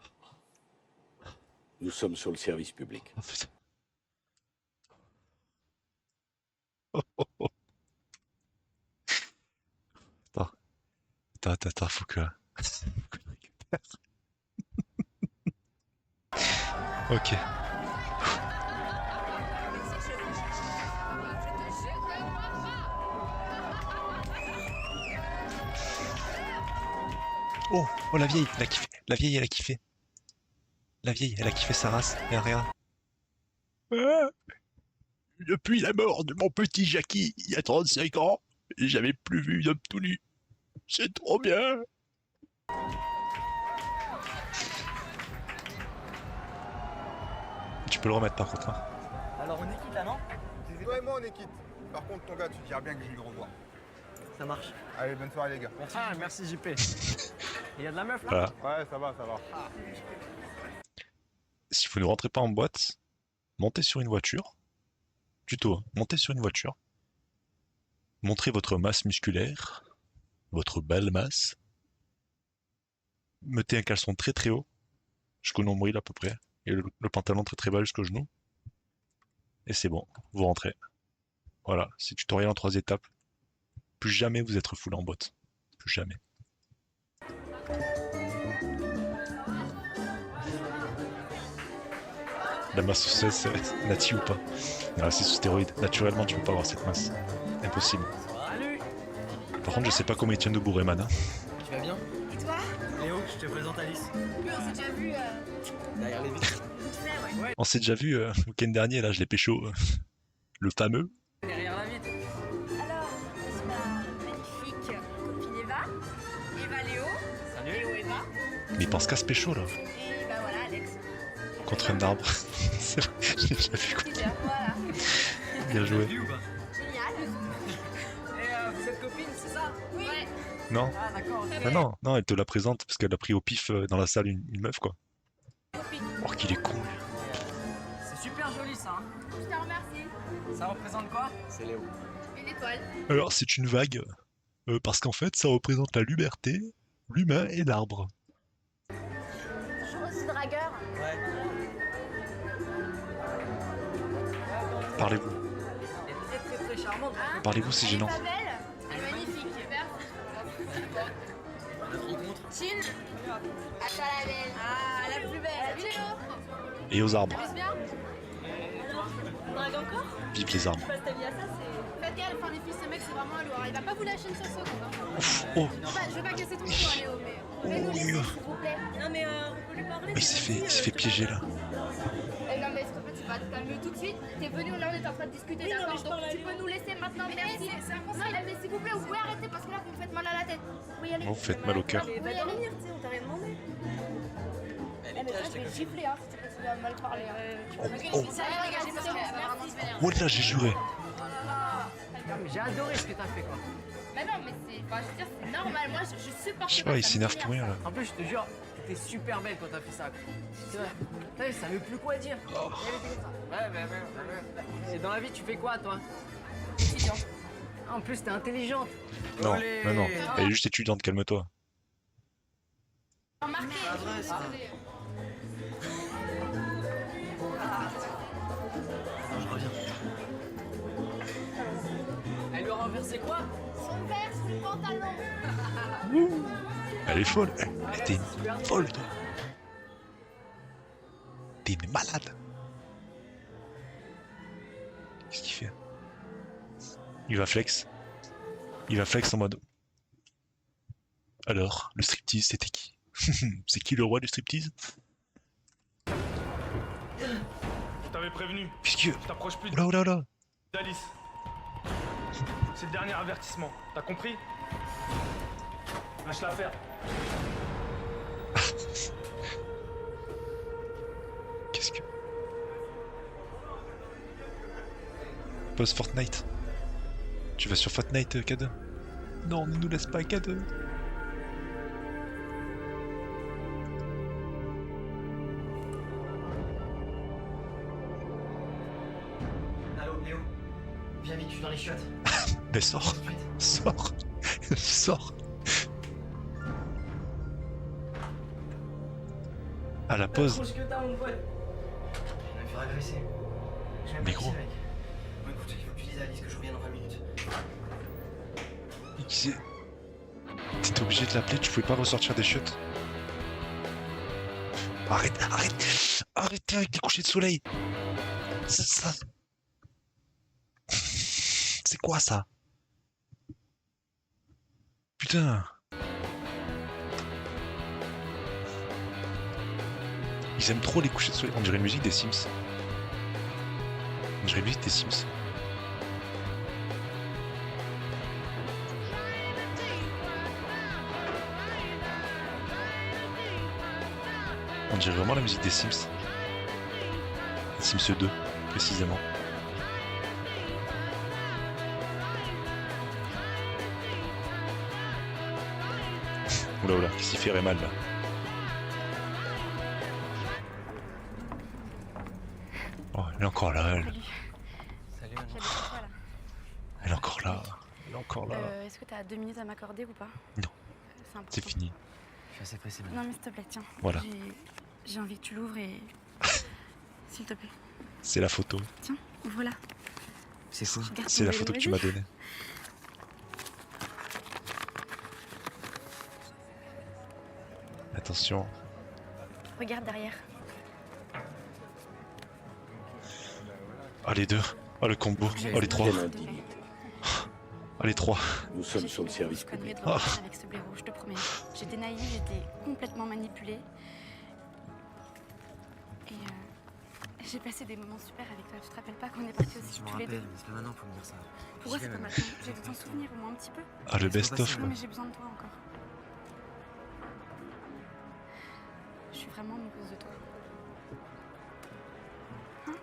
Nous sommes sur le service public. Oh, putain. Oh, oh, oh. Attends, faut que... faut que je récupère. Ok. Oh, oh la vieille, elle a kiffé. La vieille, elle a kiffé. La vieille, elle a kiffé sa race. Et rien. Ah, depuis la mort de mon petit Jackie, il y a 35 ans, j'avais plus vu d'homme tout nu. C'est trop bien. Tu peux le remettre par contre. Hein. Alors on est quitte là, non? Toi et moi on est quitte. Par contre ton gars, tu diras bien que je vais le revoir. Ça marche. Allez, bonne soirée les gars. Merci, merci JP. Il y a de la meuf là? Voilà. Ouais, ça va, ça va. Si vous ne rentrez pas en boîte, montez sur une voiture. Tuto, hein. Montez sur une voiture. Montrez votre masse musculaire. Votre belle masse. Mettez un caleçon très très haut. jusqu'au nombril à peu près. Et le pantalon très bas jusqu'au genou. Et c'est bon, vous rentrez. Voilà, c'est tutoriel en 3 étapes. Plus jamais vous êtes foulé en botte. Plus jamais. La masse osseuse, c'est nati ou pas? Ah, c'est sous stéroïde. Naturellement, tu peux pas avoir cette masse. Impossible. Salut. Par contre, je sais pas comment il tient debout, Rayman. Hein. Tu vas bien? Et toi? Léo, je te présente Alice. Oui, on s'est déjà vu. Derrière les vitres. Vite fait, ouais. On s'est déjà vu le week-end dernier, là, je l'ai pécho. Le fameux. Derrière la vitre. Alors, c'est ma magnifique copine Eva. Eva Léo. Salut. Léo Eva. Mais il pense qu'à se pécho, là. Et bah voilà, Alex. Contre un arbre. C'est vrai, j'ai déjà vu quoi. Super, voilà. Bien joué. Vu ou pas? Génial. Et vous êtes copines, c'est ça? Oui. Ouais. Non. Ah d'accord, ok. Ah non, non, elle te la présente parce qu'elle a pris au pif dans la salle une meuf, quoi. Copine. Oh, qu'il est con, lui. C'est super joli ça. Hein. Je te remercie. Ça représente quoi? C'est Léo. Une étoile. Alors, c'est une vague, parce qu'en fait, ça représente la liberté, l'humain et l'arbre. Toujours aussi dragueur. Ouais. Parlez-vous. Elle est très charmante. Hein? Parlez-vous, c'est gênant. Elle est pas belle. Elle est magnifique. Super. Chine. À toi la belle. Ah, la plus belle. Salut Léo. Et aux arbres. Plus bien. On drague encore? Vive les arbres. Tu passes ta vie à ça, c'est... Faites gaffe, enfin les filles, ce mec c'est vraiment un lourd. Il va pas vous lâcher une seule seconde. Hein. Oh, Je veux pas casser ton cou, Léo, mais... Fais-nous laisser, s'il vous plaît. Non mais on peut lui parler. il s'est fait piéger, là. Non mais s'il te plaît, tu vas te calmer tout de suite. T'es venu, là on est en train de discuter, d'accord? Donc tu peux nous laisser maintenant, merci. Non mais s'il vous plaît, vous pouvez arrêter parce que là vous me faites mal à la tête. Vous pouvez y aller. Vous faites mal au cœur. Vous pouvez y aller, tu sais, on t'a rien demandé. Mais ça, je vais gifler, hein, si tu continues à mal parler. Oh. Oh là, j'ai juré. J'ai adoré ce que t'as fait quoi. Mais non, mais c'est... Enfin, je veux dire, c'est normal. Moi, je supporte Je sais pas. pas, il ça me s'énerve vénère, pour rien, ça. là. En plus, je te jure, t'étais super belle quand t'as fait ça. Quoi. C'est vrai. Putain, je savais plus quoi dire. Oh. Elle était comme ça. Ouais. Et dans la vie, tu fais quoi toi? Étudiante. En plus, t'es intelligente. Non, Olé. non, non. Elle est juste étudiante, calme-toi. Remarquez, Je reviens. Elle lui a renversé quoi? son verre sous le pantalon. Elle est folle. Elle était une folle, toi. T'es une malade. Qu'est-ce qu'il fait? Il va flex. Il va flex en mode... Alors, le striptease, c'était qui? C'est qui le roi du striptease? Je t'avais prévenu. Qu'est-ce que... Je t'approche plus Oula, oula, oula. d'Alice. C'est le dernier avertissement. T'as compris? Lâche l'affaire. Qu'est-ce que... Pause Fortnite. Tu vas sur Fortnite, K2? Non, ne nous laisse pas, K2. Allô, Léo. Viens vite, je suis dans les chiottes. Mais sors. Sors. Sors. À la pause. Je vais me faire agresser. Mais gros. Bon, écoute, il faut que tu dises à Alice que je reviens dans 20 minutes. T'étais obligé de l'appeler, tu pouvais pas ressortir des chiottes. Arrête, arrête. Arrêtez avec les couchers de soleil. Ça. C'est quoi ça? Putain. Ils aiment trop les couchers de soleil. On dirait une musique des Sims. On dirait une musique des Sims. On dirait vraiment la musique des Sims. Sims 2, précisément. Oula oula, qu'est-ce qu'il ferait mal là? Oh, elle est encore là, elle. Salut. Salut, J'habite chez toi là. Elle est encore là. Elle est encore là. Est-ce que t'as 2 minutes à m'accorder ou pas? Non. C'est important. C'est fini. Je suis assez pressé Non mais s'il te plaît, tiens. Voilà. J'ai envie que tu l'ouvres et... S'il te plaît. C'est la photo. Tiens, ouvre-la. C'est quoi? C'est la photo que tu m'as donnée. Attention. Regarde derrière. Ah les deux. Oh le combo. Oh les trois. Quelle indignité. Oh les trois. Nous sommes sur le service Je connerais public. de repartir avec ce blaireau, je te promets. J'étais naïve, j'étais complètement manipulée. Et j'ai passé des moments super avec toi. Tu te rappelles pas qu'on est partis aussi Je me tous les rappelle, deux? mais c'est pas maintenant pour me dire ça. Pourquoi J'y c'est vais pas même. maintenant? J'ai de t'en souvenir au moins un petit peu. Ah le best-of. Non mais j'ai besoin de toi encore. Je suis vraiment amoureuse de toi.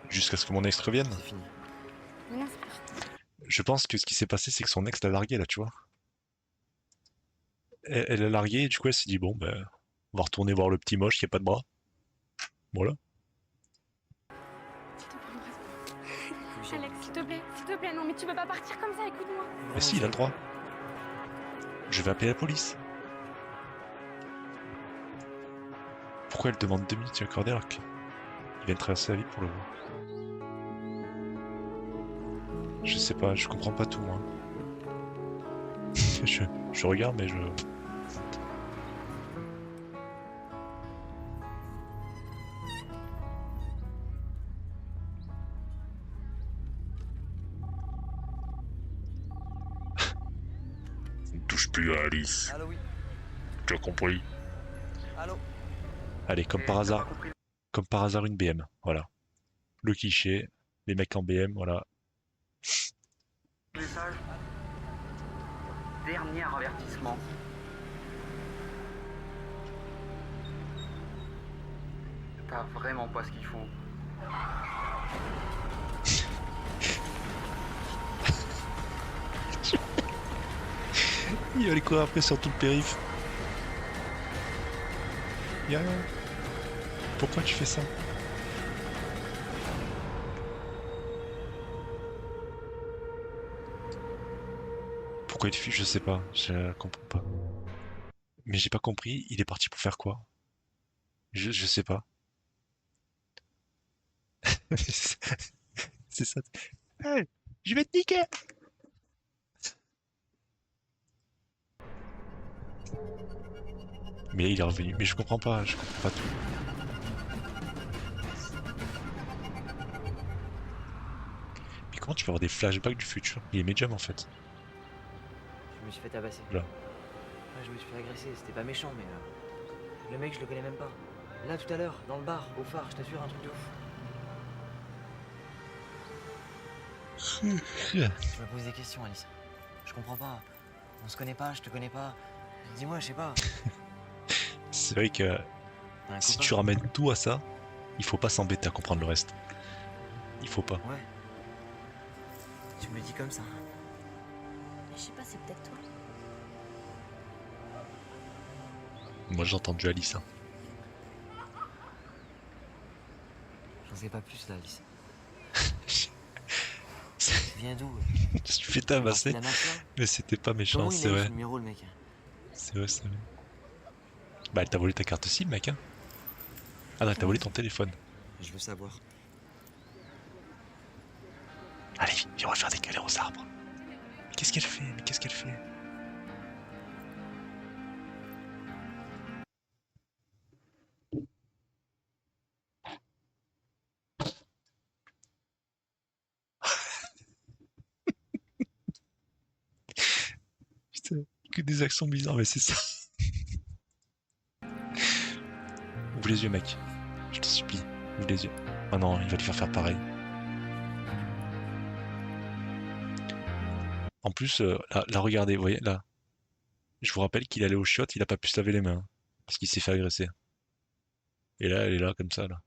Jusqu'à ce que mon ex revienne. C'est fini. Mais non, c'est pas fini. Je pense que ce qui s'est passé, c'est que son ex l'a largué là, tu vois. Elle l'a largué et du coup elle s'est dit bon ben on va retourner voir le petit moche qui a pas de bras. Voilà. Alex, s'il te plaît, non mais tu peux pas partir comme ça, écoute-moi. Mais si, il a le droit. Je vais appeler la police. Pourquoi elle demande 2 minutes accordées alors qu'il vient de traverser la ville pour le voir? Je sais pas, je comprends pas tout moi. je regarde mais je... Ne touche plus à Alice. Allô, oui. Tu as compris? Allô. Allez, comme par hasard une BM, voilà. Le cliché, les mecs en BM, voilà. Message. Dernier avertissement. T'as vraiment pas ce qu'il faut. Il allait courir après sur tout le périph'. Pourquoi tu fais ça? Pourquoi il fuit? Je sais pas, je comprends pas. Mais j'ai pas compris, il est parti pour faire quoi? Je sais pas. C'est ça. Hey, je vais te niquer! Mais il est revenu, mais je comprends pas tout. Mais comment tu peux avoir des flashbacks du futur? Il est médium en fait. Je me suis fait tabasser. Là. Ouais, je me suis fait agresser, c'était pas méchant, mais le mec, je le connais même pas. Là, tout à l'heure, dans le bar, au phare, je t'assure, un truc de ouf. Je me pose des questions, Alice. Je comprends pas. On se connaît pas, je te connais pas. Dis-moi, je sais pas. C'est vrai que si tu ramènes tout à ça, il faut pas s'embêter à comprendre le reste. Il faut pas. Ouais. Tu me le dis comme ça. Je sais pas, c'est peut-être toi. Moi j'ai entendu Alice. Hein. J'en sais pas plus là, Alice. Tu viens d'où? Tu fais tabasser. Mais c'était pas méchant, c'est vrai. Numéro, le mec. C'est vrai, c'est vrai. Bah elle t'a volé ta carte SIM, mec. Hein. Ah non, elle t'a volé ton téléphone. Je veux savoir. Allez, viens, on va faire des câlins aux arbres. Mais qu'est-ce qu'elle fait? Mais qu'est-ce qu'elle fait? Putain, que des accents bizarres, mais c'est ça. Ouvre les yeux, mec. Je te supplie, ouvre les yeux. Ah non, il va lui faire pareil. En plus, là, regardez, vous voyez, là. Je vous rappelle qu'il allait au chiottes, il a pas pu se laver les mains. Parce qu'il s'est fait agresser. Et là, elle est là, comme ça, là.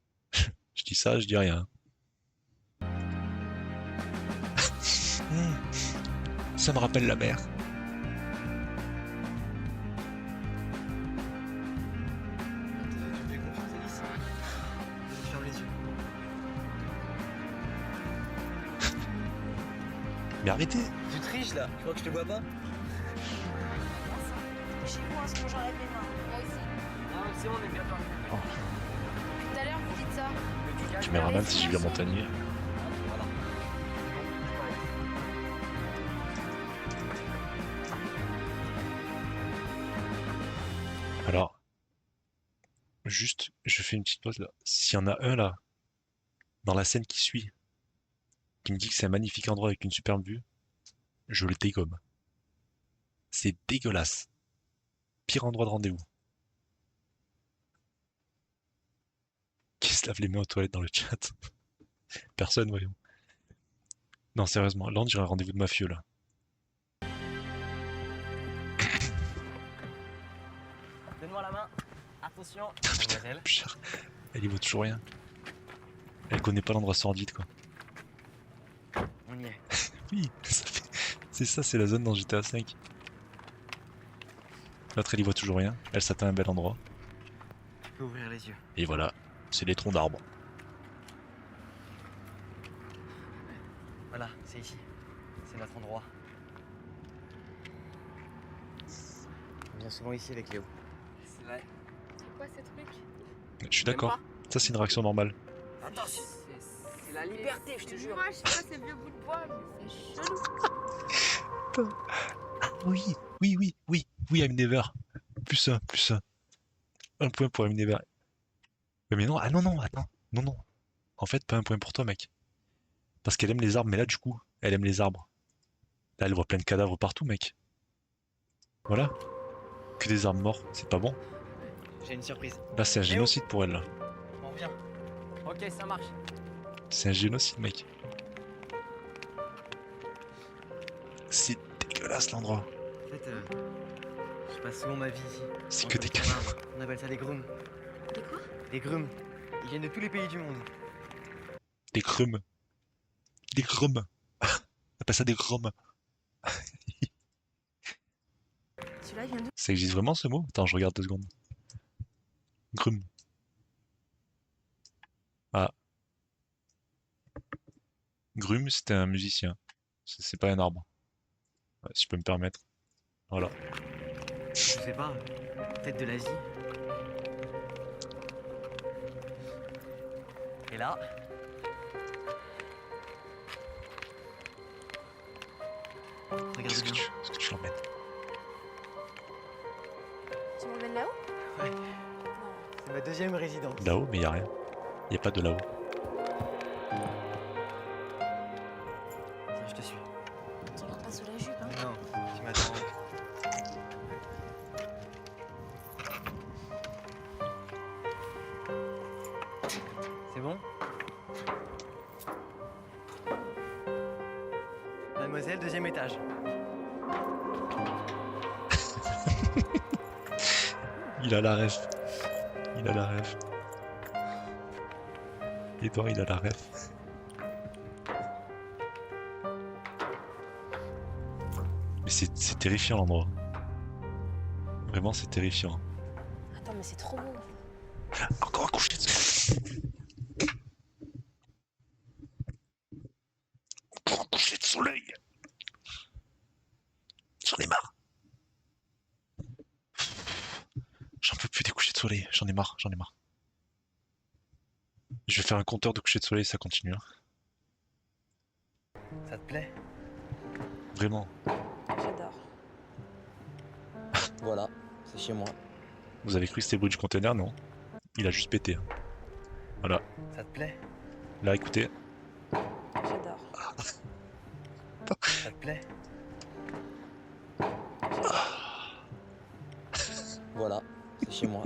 Je dis ça, je dis rien. Ça me rappelle la mer. Ferme les yeux. Mais arrêtez! Tu triches là? Tu crois que je te vois pas? Chez moi, sinon j'enlève les mains. Moi aussi. c'est bon, on est bientôt arrivé. Tout à l'heure, vous dites ça. Caméraman, si j'ai vu un montagnier. Alors, juste, je fais une petite pause là. S'il y en a un là, dans la scène qui suit, qui me dit que c'est un magnifique endroit avec une superbe vue, je le dégomme. C'est dégueulasse. Pire endroit de rendez-vous. Qui se lave les mains aux toilettes dans le chat? Personne, voyons. Non, sérieusement, là on dirait un rendez-vous de mafieux là. Donne-moi la main. Attention, mademoiselle. Putain, elle y vaut toujours rien. Elle connaît pas l'endroit sordide quoi. On y est. Oui, c'est ça, c'est la zone dans GTA V. L'autre elle y voit toujours rien, elle s'atteint à un bel endroit. Tu peux ouvrir les yeux. Et voilà, c'est des troncs d'arbres. Voilà, c'est ici. C'est notre endroit. On vient souvent ici avec Léo. C'est vrai. C'est quoi ces trucs? Je suis d'accord, ça c'est une réaction normale. Attends, c'est la liberté, je te jure. Moi, je sais pas ces vieux bouts de bois, mais c'est chelou. Ah oui, I'm Never. Plus un. Un point pour I'm Never. Mais non, ah non, attends. Non. En fait, pas un point pour toi, mec. Parce qu'elle aime les arbres, mais là, du coup, elle aime les arbres. Là, elle voit plein de cadavres partout, mec. Voilà. Que des arbres morts, c'est pas bon. J'ai une surprise. Là, c'est un génocide pour elle, là. On revient. Ok, ça marche. C'est un génocide, mec. C'est dégueulasse, l'endroit. En fait, je passe souvent ma vie ici. C'est On que des appelle cadavres. ça- On appelle ça des grumes. Des quoi? Des grumes. Ils viennent de tous les pays du monde. Des grumes. Des grumes. On appelle ça des grumes. Celui-là, il vient d'où? Ça existe vraiment ce mot? Attends, je regarde 2 secondes. Grum. Ah. Grum, c'était un musicien. C'est pas un arbre. Ouais, si je peux me permettre. Voilà. Je sais pas. Peut-être de l'Asie. Et là. Regarde Est-ce que bien. tu l'emmènes? Tu m'emmènes là-haut? Ouais. C'est ma deuxième résidence. Là-haut, mais y a rien. Y a pas de là-haut. Tiens, je te suis. Tu regardes pas sous la jupe, hein? Non, tu m'attends. C'est bon? Mademoiselle, deuxième étage. Il a la ref. Il a la ref. Et toi, il a la ref. Mais c'est terrifiant l'endroit. Vraiment, c'est terrifiant. Attends, mais c'est trop beau. Encore un coucher de soleil. Encore un coucher de soleil. J'en ai marre. J'en peux plus des couchers de soleil. J'en ai marre. Je vais faire un compteur de coucher de soleil, ça continue. Hein. Ça te plaît? Vraiment. J'adore. Voilà, c'est chez moi. Vous avez cru que c'était le bruit du container? Non. Il a juste pété. Hein. Voilà. Ça te plaît? Là, écoutez. J'adore. Ça te plaît? Voilà, c'est chez moi.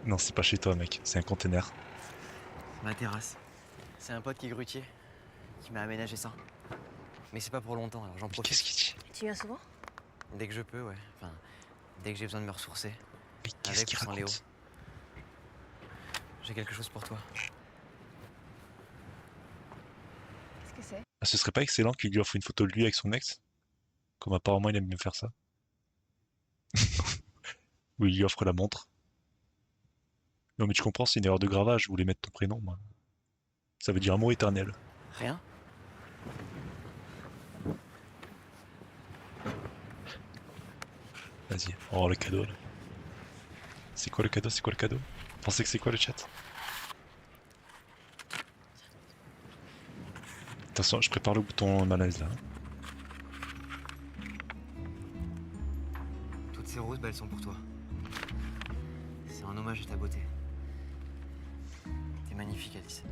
Non, c'est pas chez toi, mec. C'est un container. C'est ma terrasse. C'est un pote qui est grutier qui m'a aménagé ça. Mais c'est pas pour longtemps, alors j'en profite. Qu'est-ce qu'il dit? Tu viens souvent? Dès que je peux, ouais. Enfin, dès que j'ai besoin de me ressourcer. Mais qu'est-ce Avec qu'il ou sans Léo. raconte? J'ai quelque chose pour toi. Qu'est-ce que c'est? Ah, ce serait pas excellent qu'il lui offre une photo de lui avec son ex? Comme apparemment il aime bien faire ça. Ou il lui offre la montre. Non mais tu comprends, c'est une erreur de gravage, je voulais mettre ton prénom, moi. Ça veut dire amour éternel. Rien? Vas-y, on va voir le cadeau là. C'est quoi le cadeau? C'est quoi le cadeau? Vous pensez que c'est quoi le chat? Attention, je prépare le bouton malaise là. Toutes ces roses, bah, elles sont pour toi. C'est un hommage à ta beauté. T'es magnifique, Alice.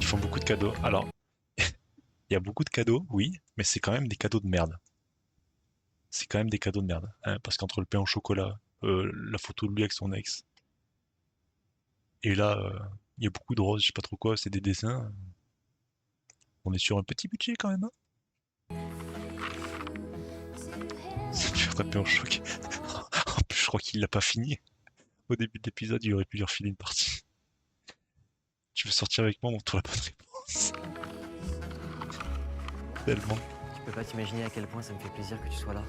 Ils font beaucoup de cadeaux. Alors, il y a beaucoup de cadeaux, oui, mais c'est quand même des cadeaux de merde. C'est quand même des cadeaux de merde. Hein, parce qu'entre le pain au chocolat, la photo de lui avec son ex, et là, il y a beaucoup de roses, je sais pas trop quoi, c'est des dessins. On est sur un petit budget quand même. Hein. Ça me fait taper en choc. En plus, je crois qu'il l'a pas fini. Au début de l'épisode, il aurait pu lui refiler une partie. Tu veux sortir avec moi, montre la bonne réponse. Tellement. Tu peux pas t'imaginer à quel point ça me fait plaisir que tu sois là,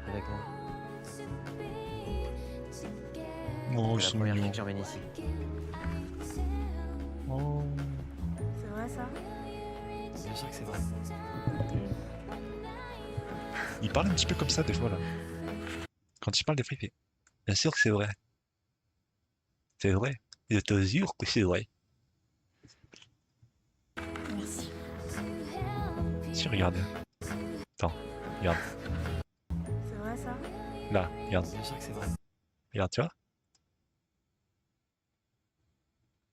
avec moi. Oh, C'est la première fois que j'emmène ici. Oh. C'est vrai ça? Bien sûr que c'est vrai. Il parle un petit peu comme ça des fois là. Quand il parle des fois il fait bien sûr que c'est vrai. C'est vrai. Je te jure que c'est vrai. Merci. Si regarde. Attends, regarde. C'est vrai ça? Là, regarde. Bien sûr que c'est vrai. Regarde, tu vois?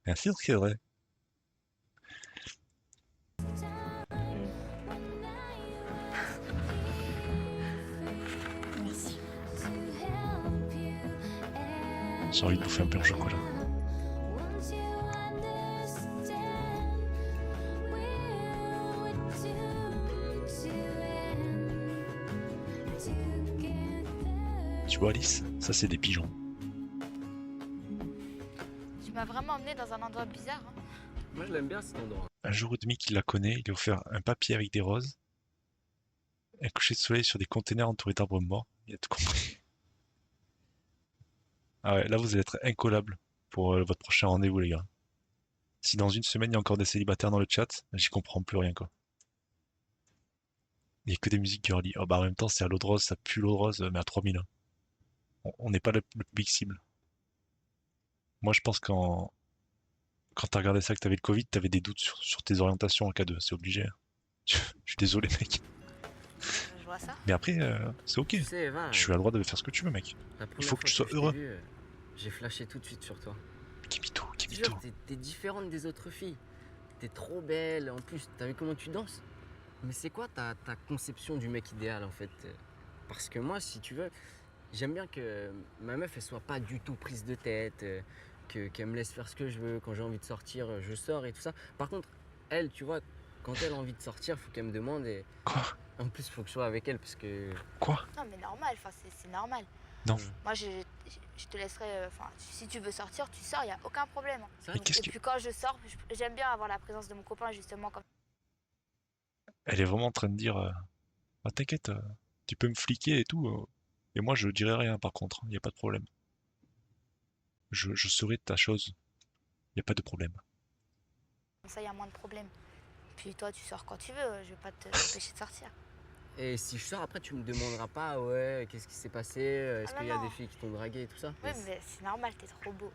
Bien sûr que c'est vrai. Merci. J'ai envie de bouffer un peu de chocolat. Tu vois Alice, ça c'est des pigeons. Tu m'as vraiment emmené dans un endroit bizarre. Hein. Moi, je l'aime bien cet endroit. Un jour et demi qu'il la connaît, il lui a offert un papier avec des roses, un coucher de soleil sur des containers entourés d'arbres morts. Il a tout compris. Ah ouais, là vous allez être incollable pour votre prochain rendez-vous les gars. Si dans une semaine il y a encore des célibataires dans le chat, j'y comprends plus rien quoi. Il n'y a que des musiques girly. Oh bah en même temps c'est à l'eau de rose, ça pue l'eau de rose, mais à 3000. Hein. On n'est pas le public cible. Moi je pense quand t'as regardé ça que t'avais le Covid, t'avais des doutes sur tes orientations en K2, c'est obligé. Hein. Je suis désolé mec. Je vois ça. Mais après, c'est ok. Tu sais, Eva, Je suis à le droit de faire ce que tu veux mec. Il faut que tu sois heureux. J'ai flashé tout de suite sur toi. Kimito, Je te Kimito. jure, t'es différente des autres filles. T'es trop belle. En plus, t'as vu comment tu danses? Mais c'est quoi ta conception du mec idéal en fait? Parce que moi, si tu veux, j'aime bien que ma meuf elle soit pas du tout prise de tête, qu'elle me laisse faire ce que je veux. Quand j'ai envie de sortir, je sors et tout ça. Par contre, elle, tu vois, quand elle a envie de sortir, faut qu'elle me demande et. Quoi? En plus, faut que je sois avec elle parce que. Quoi? Non mais normal, enfin c'est normal. Non. Moi je te laisserai, enfin si tu veux sortir, tu sors, y a aucun problème. Mais qu'est-ce Et que... puis quand je sors, j'aime bien avoir la présence de mon copain justement comme. Elle est vraiment en train de dire ah t'inquiète, tu peux me fliquer et tout. Et moi je dirai rien par contre, il n'y a pas de problème. Je serai de ta chose. Il n'y a pas de problème. Comme ça, il y a moins de problèmes. Puis toi, tu sors quand tu veux, je vais pas t'empêcher de sortir. Et si je sors après, tu me demanderas pas, ouais, qu'est-ce qui s'est passé? Est-ce Ah qu'il y a non. des filles qui t'ont dragué et tout ça? Oui, mais c'est normal, t'es trop beau.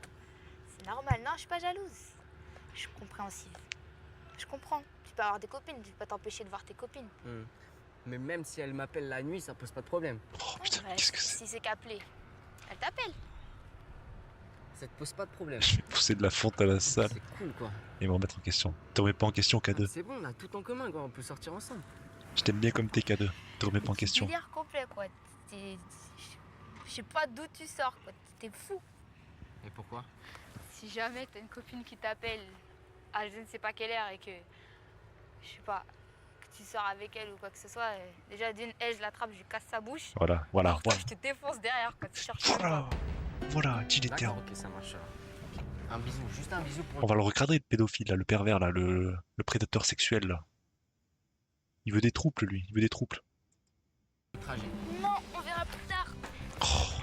C'est normal. Non, je suis pas jalouse. Je suis compréhensive. Je comprends. Tu peux avoir des copines, je vais pas t'empêcher de voir tes copines. Mais même si elle m'appelle la nuit, ça pose pas de problème. Oh putain, Ouais, qu'est-ce que c'est? si c'est qu'appeler, elle t'appelle. Ça te pose pas de problème. Je vais pousser de la fonte à la salle C'est cool quoi. et me remettre en question. Te remets pas en question K2. C'est bon, on a tout en commun quoi, on peut sortir ensemble. Je t'aime bien comme t'es K2. Te remets pas en question. Délire complet, quoi. Je sais pas d'où tu sors, quoi. T'es fou. Et pourquoi? Si jamais t'as une copine qui t'appelle à je ne sais pas quelle heure et que, je sais pas, que tu sors avec elle ou quoi que ce soit, déjà d'une, elle, je l'attrape, je lui casse sa bouche. Voilà, voilà, Toi, voilà. je te défonce derrière quand tu cherches. Voilà, voilà, dis les termes. Ok, ça marche. Un bisou, juste un bisou pour. On va le recadrer, le pédophile, là, le pervers, là, le prédateur sexuel, là. Il veut des trouples, lui, il veut des trouples. Trajet. Non, on verra plus tard. Oh,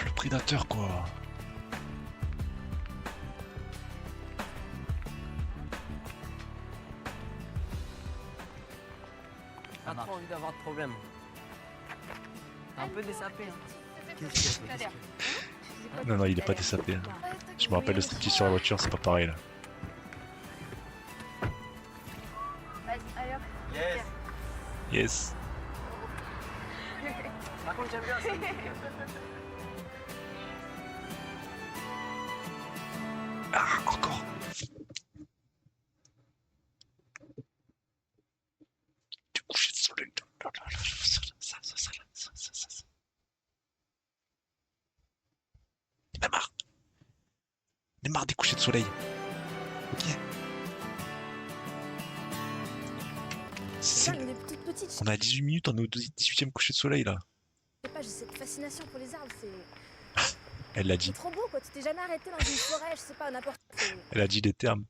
le prédateur, quoi. T'as trop envie d'avoir de problème. T'es un peu désapé. Hein. Qu'est-ce qu'il y a, toi? Non, non, il est pas désapé. Hein. Je me rappelle le striptease sur la voiture, c'est pas pareil là. Vas-y, allez hop. Yes. Yes. Par contre, j'aime bien ça. Ah, encore. Du coucher de soleil. Ça. Il en a marre. Il en a marre des couchers de soleil. Ok. Regarde, il est toute petite. On a 18 minutes, on est au 18e coucher de soleil là. Je sais pas, j'ai cette fascination pour les arbres, c'est Elle l'a dit. trop beau quoi. Tu t'es jamais arrêté dans une forêt, je sais pas, n'importe où. Elle a dit les termes.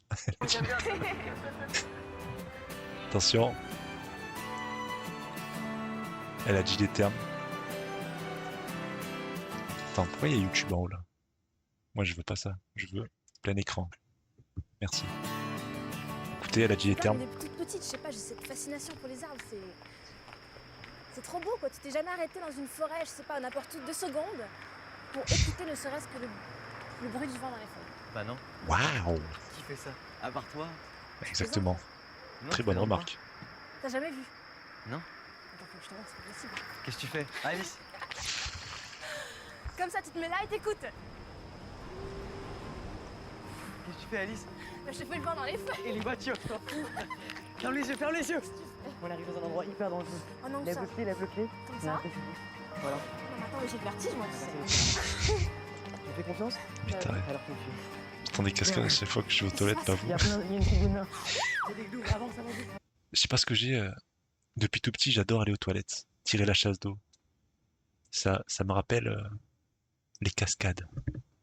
Attention. Elle a dit les termes. Attends, pourquoi il y a YouTube en haut là? Moi je veux pas ça. Je veux plein écran. Merci. Écoutez, elle a dit les Regarde, termes. il est toute petite, je sais pas, j'ai cette fascination pour les arbres, c'est trop beau quoi. Tu t'es jamais arrêté dans une forêt, je sais pas, n'importe où, 2 secondes pour écouter ne serait-ce que le bruit du vent dans les feuilles. Bah non. Waouh! Qui fait ça? À part toi? Exactement. Non, Très tu bonne plaisantes remarque. T'as jamais vu? Non. Attends, faut que je te montre, c'est pas possible. Qu'est-ce que tu fais? Alice. Comme ça, tu te mets là et t'écoutes. Qu'est-ce que tu fais, Alice? Bah, je te fais le vent dans les feuilles. Et les voitures, je t'en fous. Ferme les yeux, ferme les yeux. On arrive dans un endroit hyper dangereux. Oh non, Lève ça. le pied, lève le pied. Comme ça? Voilà. Non, mais attends, mais j'ai le vertige moi, tu sais. Tu me fais confiance? Putain, ouais. Alors confie. J'entends des cascades à chaque fois que je vais aux toilettes, pas vous. Il y a une tribune là. C'est des loups, avance, avance. Je sais pas ce que j'ai. Depuis tout petit, j'adore aller aux toilettes. Tirer la chasse d'eau. Ça me rappelle les cascades.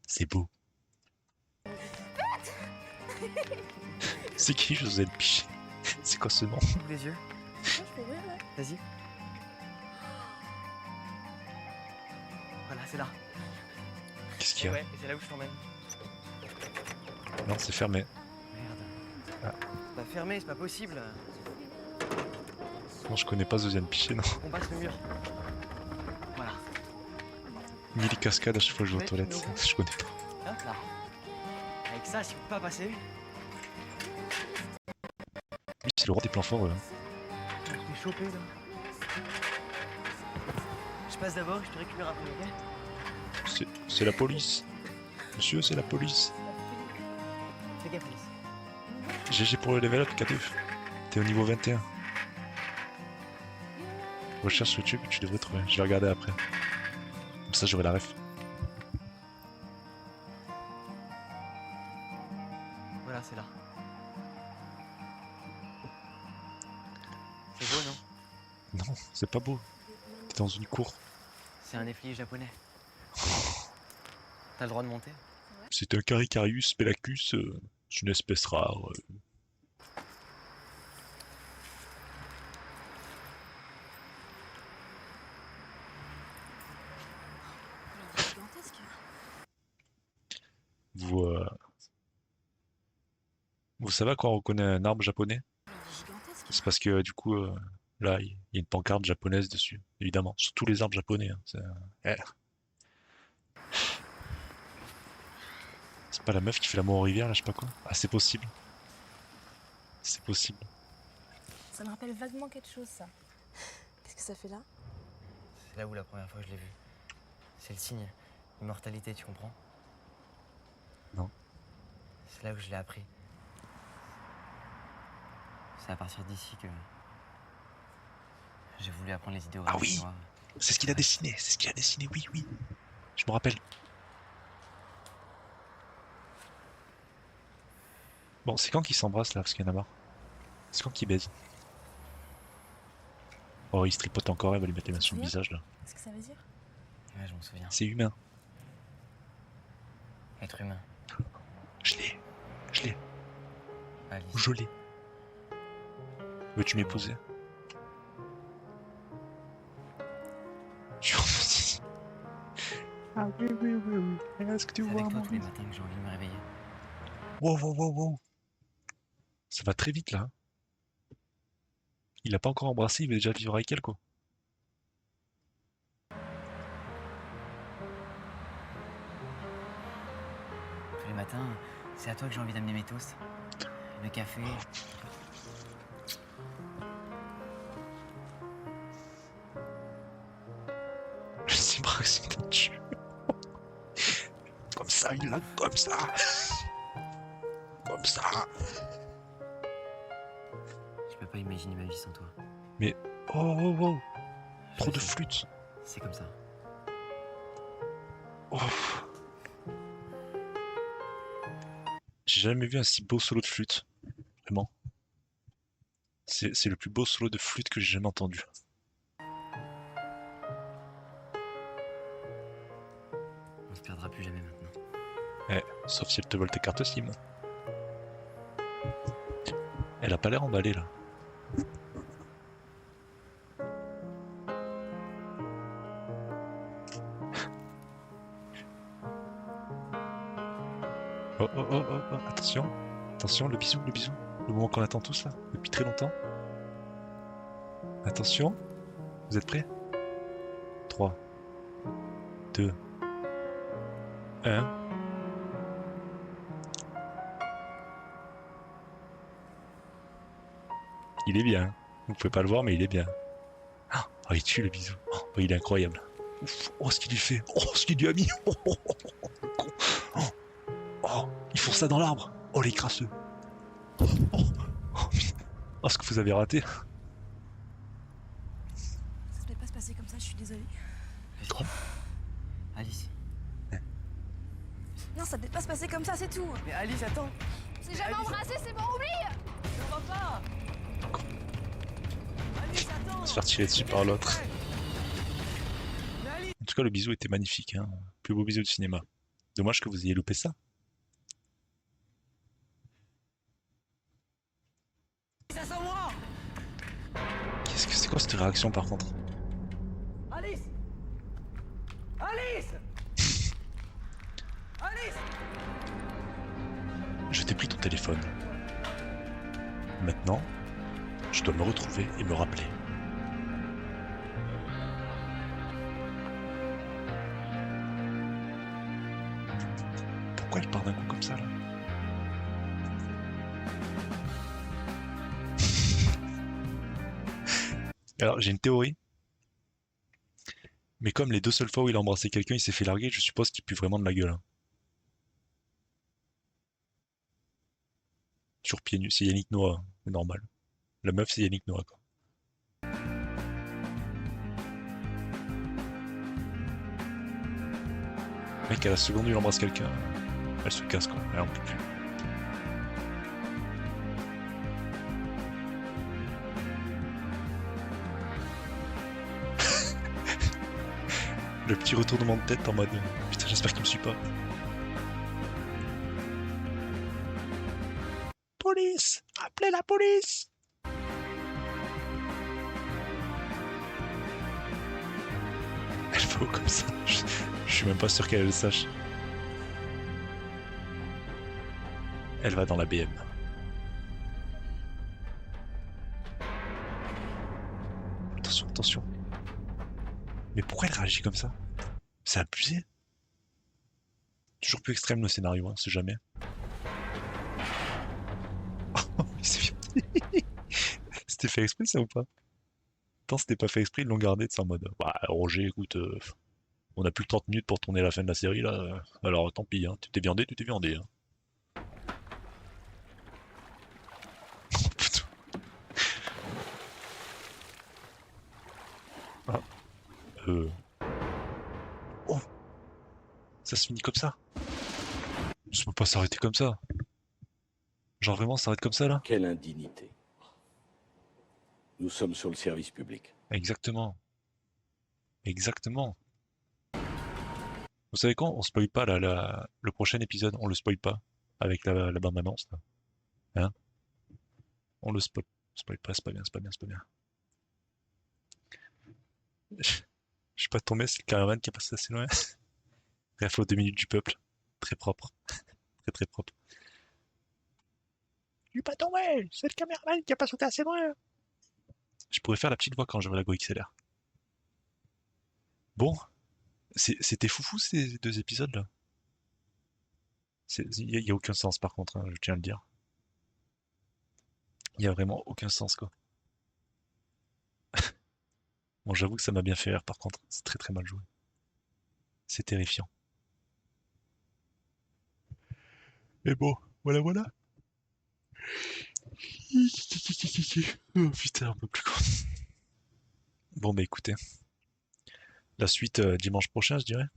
C'est beau. C'est qui Joselle Pichet? C'est quoi ce nom? Ouvre les yeux. Je peux ouvrir là? Vas-y. Voilà, c'est là. Qu'est-ce qu'il y a? Ouais, c'est là où je t'emmène. Non, c'est fermé. Merde. Ah. C'est pas fermé, c'est pas possible. Non, je connais pas Josiane Pichet, non. On passe le mur. Voilà. Ni les cascades à chaque fois que je vais aux toilettes. Je connais pas. Hop là. Avec ça, si on peut pas passer. Oui, c'est le roi des plans forts. Je t'ai chopé là. Je passe d'abord, je te récupère après, ok? C'est la police. Monsieur, c'est la police. Fais gaffe, Alice. GG pour le level up, K2. T'es au niveau 21. Recherche sur YouTube, tu devrais trouver. Je vais regarder après. Comme ça, j'aurai la ref. Voilà, c'est là. C'est beau, non? Non, c'est pas beau. T'es dans une cour. C'est un effilier japonais. T'as le droit de monter? C'est un Caricarius pelacus. C'est une espèce rare. Gigantesque. Vous savez à quoi on reconnaît un arbre japonais? Gigantesque. C'est parce que du coup, là, il y a une pancarte japonaise dessus, évidemment. Sur tous les arbres japonais. Hein. C'est pas la meuf qui fait l'amour en rivière, là, je sais pas quoi. Ah, c'est possible. C'est possible. Ça me rappelle vaguement quelque chose, ça. Qu'est-ce que ça fait là? C'est là où la première fois que je l'ai vu. C'est le signe. Immortalité, tu comprends? Non. C'est là où je l'ai appris. C'est à partir d'ici que j'ai voulu apprendre les idéogrammes. Ah oui, chinois. c'est ce qu'il a dessiné, oui, oui. Je me rappelle. Bon, c'est quand qu'ils s'embrassent là, parce qu'il y en a marre. C'est quand qu'ils baisent. Oh, il se tripote encore, elle va lui mettre les mains sur le visage là. Qu'est-ce que ça veut dire? Ouais, je m'en souviens. C'est humain. Être humain. Je l'ai. Alice. Je l'ai. Veux-tu m'épouser? Ah oui. Est-ce que tu C'est vois avec toi mon tous les vie? matins que j'ai envie de me réveiller. Wow. Ça va très vite là. Il a pas encore embrassé, il veut déjà vivre avec elle, quoi. Tous les matins, c'est à toi que j'ai envie d'amener mes toasts. Le café. Je sais pas si t'as tué. Comme ça, il l'a comme ça. Comme ça. Je peux pas imaginer ma vie sans toi. Mais oh oh oh. Trop de flûte. C'est comme ça. Oh. J'ai jamais vu un si beau solo de flûte. Vraiment. C'est le plus beau solo de flûte que j'ai jamais entendu. On se perdra plus jamais maintenant. Ouais, sauf si elle te vole tes cartes SIM. Elle a pas l'air emballée là. Oh oh oh oh oh, attention, attention, le bisou, le moment qu'on attend tous là, depuis très longtemps. Attention, vous êtes prêts? 3, 2, 1. Il est bien, vous pouvez pas le voir mais il est bien. Oh, il tue le bisou, oh, il est incroyable. Ouf, oh ce qu'il lui fait, oh ce qu'il lui a mis. Oh, oh, oh, oh, oh. Oh, ils font ça dans l'arbre. Oh les crasseux. Oh, oh, oh, oh, ce que vous avez raté. Ça devait pas se passer comme ça, je suis désolée. Quoi? Alice. Non, ça devait pas se passer comme ça, c'est tout. Mais Alice, attends. C'est jamais embrassé, c'est bon, oublie. Ça va pas. Alice, attends. On va se faire tirer dessus par l'autre. En tout cas, le bisou était magnifique. Hein. Plus beau bisou de cinéma. Dommage que vous ayez loupé ça. Ça sent moi. Qu'est-ce que c'est quoi cette réaction par contre? Alice. Alice. Alice. Je t'ai pris ton téléphone. Maintenant, je dois me retrouver et me rappeler. Pourquoi elle part d'un coup comme ça là? Alors j'ai une théorie. Mais comme les deux seules fois où il a embrassé quelqu'un il s'est fait larguer, je suppose qu'il pue vraiment de la gueule. Hein. Toujours pieds nus, c'est Yannick Noah, c'est normal. La meuf c'est Yannick Noah quoi. Mec à la seconde où il embrasse quelqu'un, elle se casse quoi, elle en peut plus. Le petit retournement de tête en mode putain j'espère qu'il me suit pas. Police! Appelez la police! Elle va où comme ça? Je suis même pas sûr qu'elle le sache. Elle va dans la BM. Attention, attention. Mais pourquoi elle réagit comme ça? C'est abusé. Toujours plus extrême le scénario, hein, c'est jamais. C'était fait exprès ça ou pas? Tant c'était pas fait exprès, ils l'ont gardé de ça en mode bah Roger écoute on a plus que 30 minutes pour tourner la fin de la série là, alors tant pis hein, tu t'es viandé, hein. Ah. Oh, ça se finit comme ça? Ça peut pas s'arrêter comme ça. Genre vraiment ça s'arrête comme ça là? Quelle indignité. Nous sommes sur le service public. Exactement. Exactement. Vous savez quoi? On spoil pas là, le prochain épisode, on le spoil pas avec la bande-annonce là. Hein? On le spoil pas, c'est pas bien, c'est pas bien, c'est pas bien. Je suis pas tombé, c'est le caravane qui est passé assez loin. Bref, aux 2 minutes du peuple. Très propre. Très très propre. Je suis pas tombé, c'est le caméraman qui a pas sauté assez loin. Je pourrais faire la petite voix quand je vois la Go XLR. Bon, c'était foufou ces 2 épisodes là. Il y a aucun sens par contre, hein, je tiens à le dire. Il y a vraiment aucun sens quoi. Bon, j'avoue que ça m'a bien fait rire par contre, c'est très très mal joué. C'est terrifiant. Mais bon, voilà voilà. Oh putain, un peu plus quoi. Bon bah écoutez. La suite dimanche prochain, je dirais.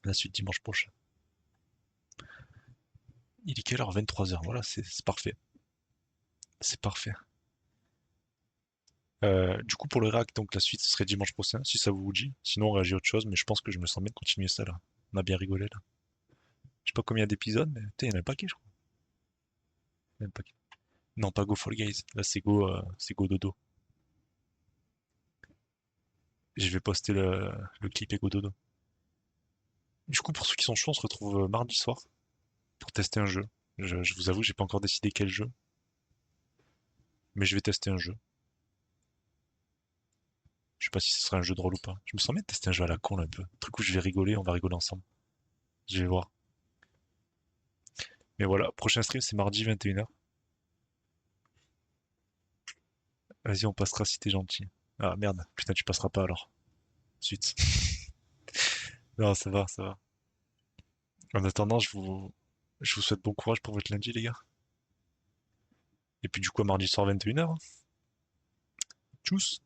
La suite dimanche prochain. Il est quelle heure? 23h, voilà, c'est parfait. C'est parfait. Du coup, pour le rack, donc la suite, ce serait dimanche prochain, si ça vous dit. Sinon, on réagit à autre chose, mais je pense que je me sens bien de continuer ça, là. On a bien rigolé, là. Je sais pas combien d'épisodes, mais putain, il y en a un paquet, je crois. Il y en a un paquet. Non, pas Go Fall Guys. Là, c'est Go Dodo. Je vais poster le clip et Go Dodo. Du coup, pour ceux qui sont chauds, on se retrouve mardi soir pour tester un jeu. Je vous avoue, j'ai pas encore décidé quel jeu. Mais je vais tester un jeu. Je sais pas si ce sera un jeu de rôle ou pas. Je me sens bien de tester un jeu à la con là, un peu. Un truc où je vais rigoler, on va rigoler ensemble. Je vais voir. Mais voilà, prochain stream c'est mardi 21h. Vas-y, on passera si t'es gentil. Ah merde, putain, tu passeras pas alors. Suite. Non, ça va, ça va. En attendant, je vous souhaite bon courage pour votre lundi, les gars. Et puis du coup, à mardi soir 21h. Tchuss!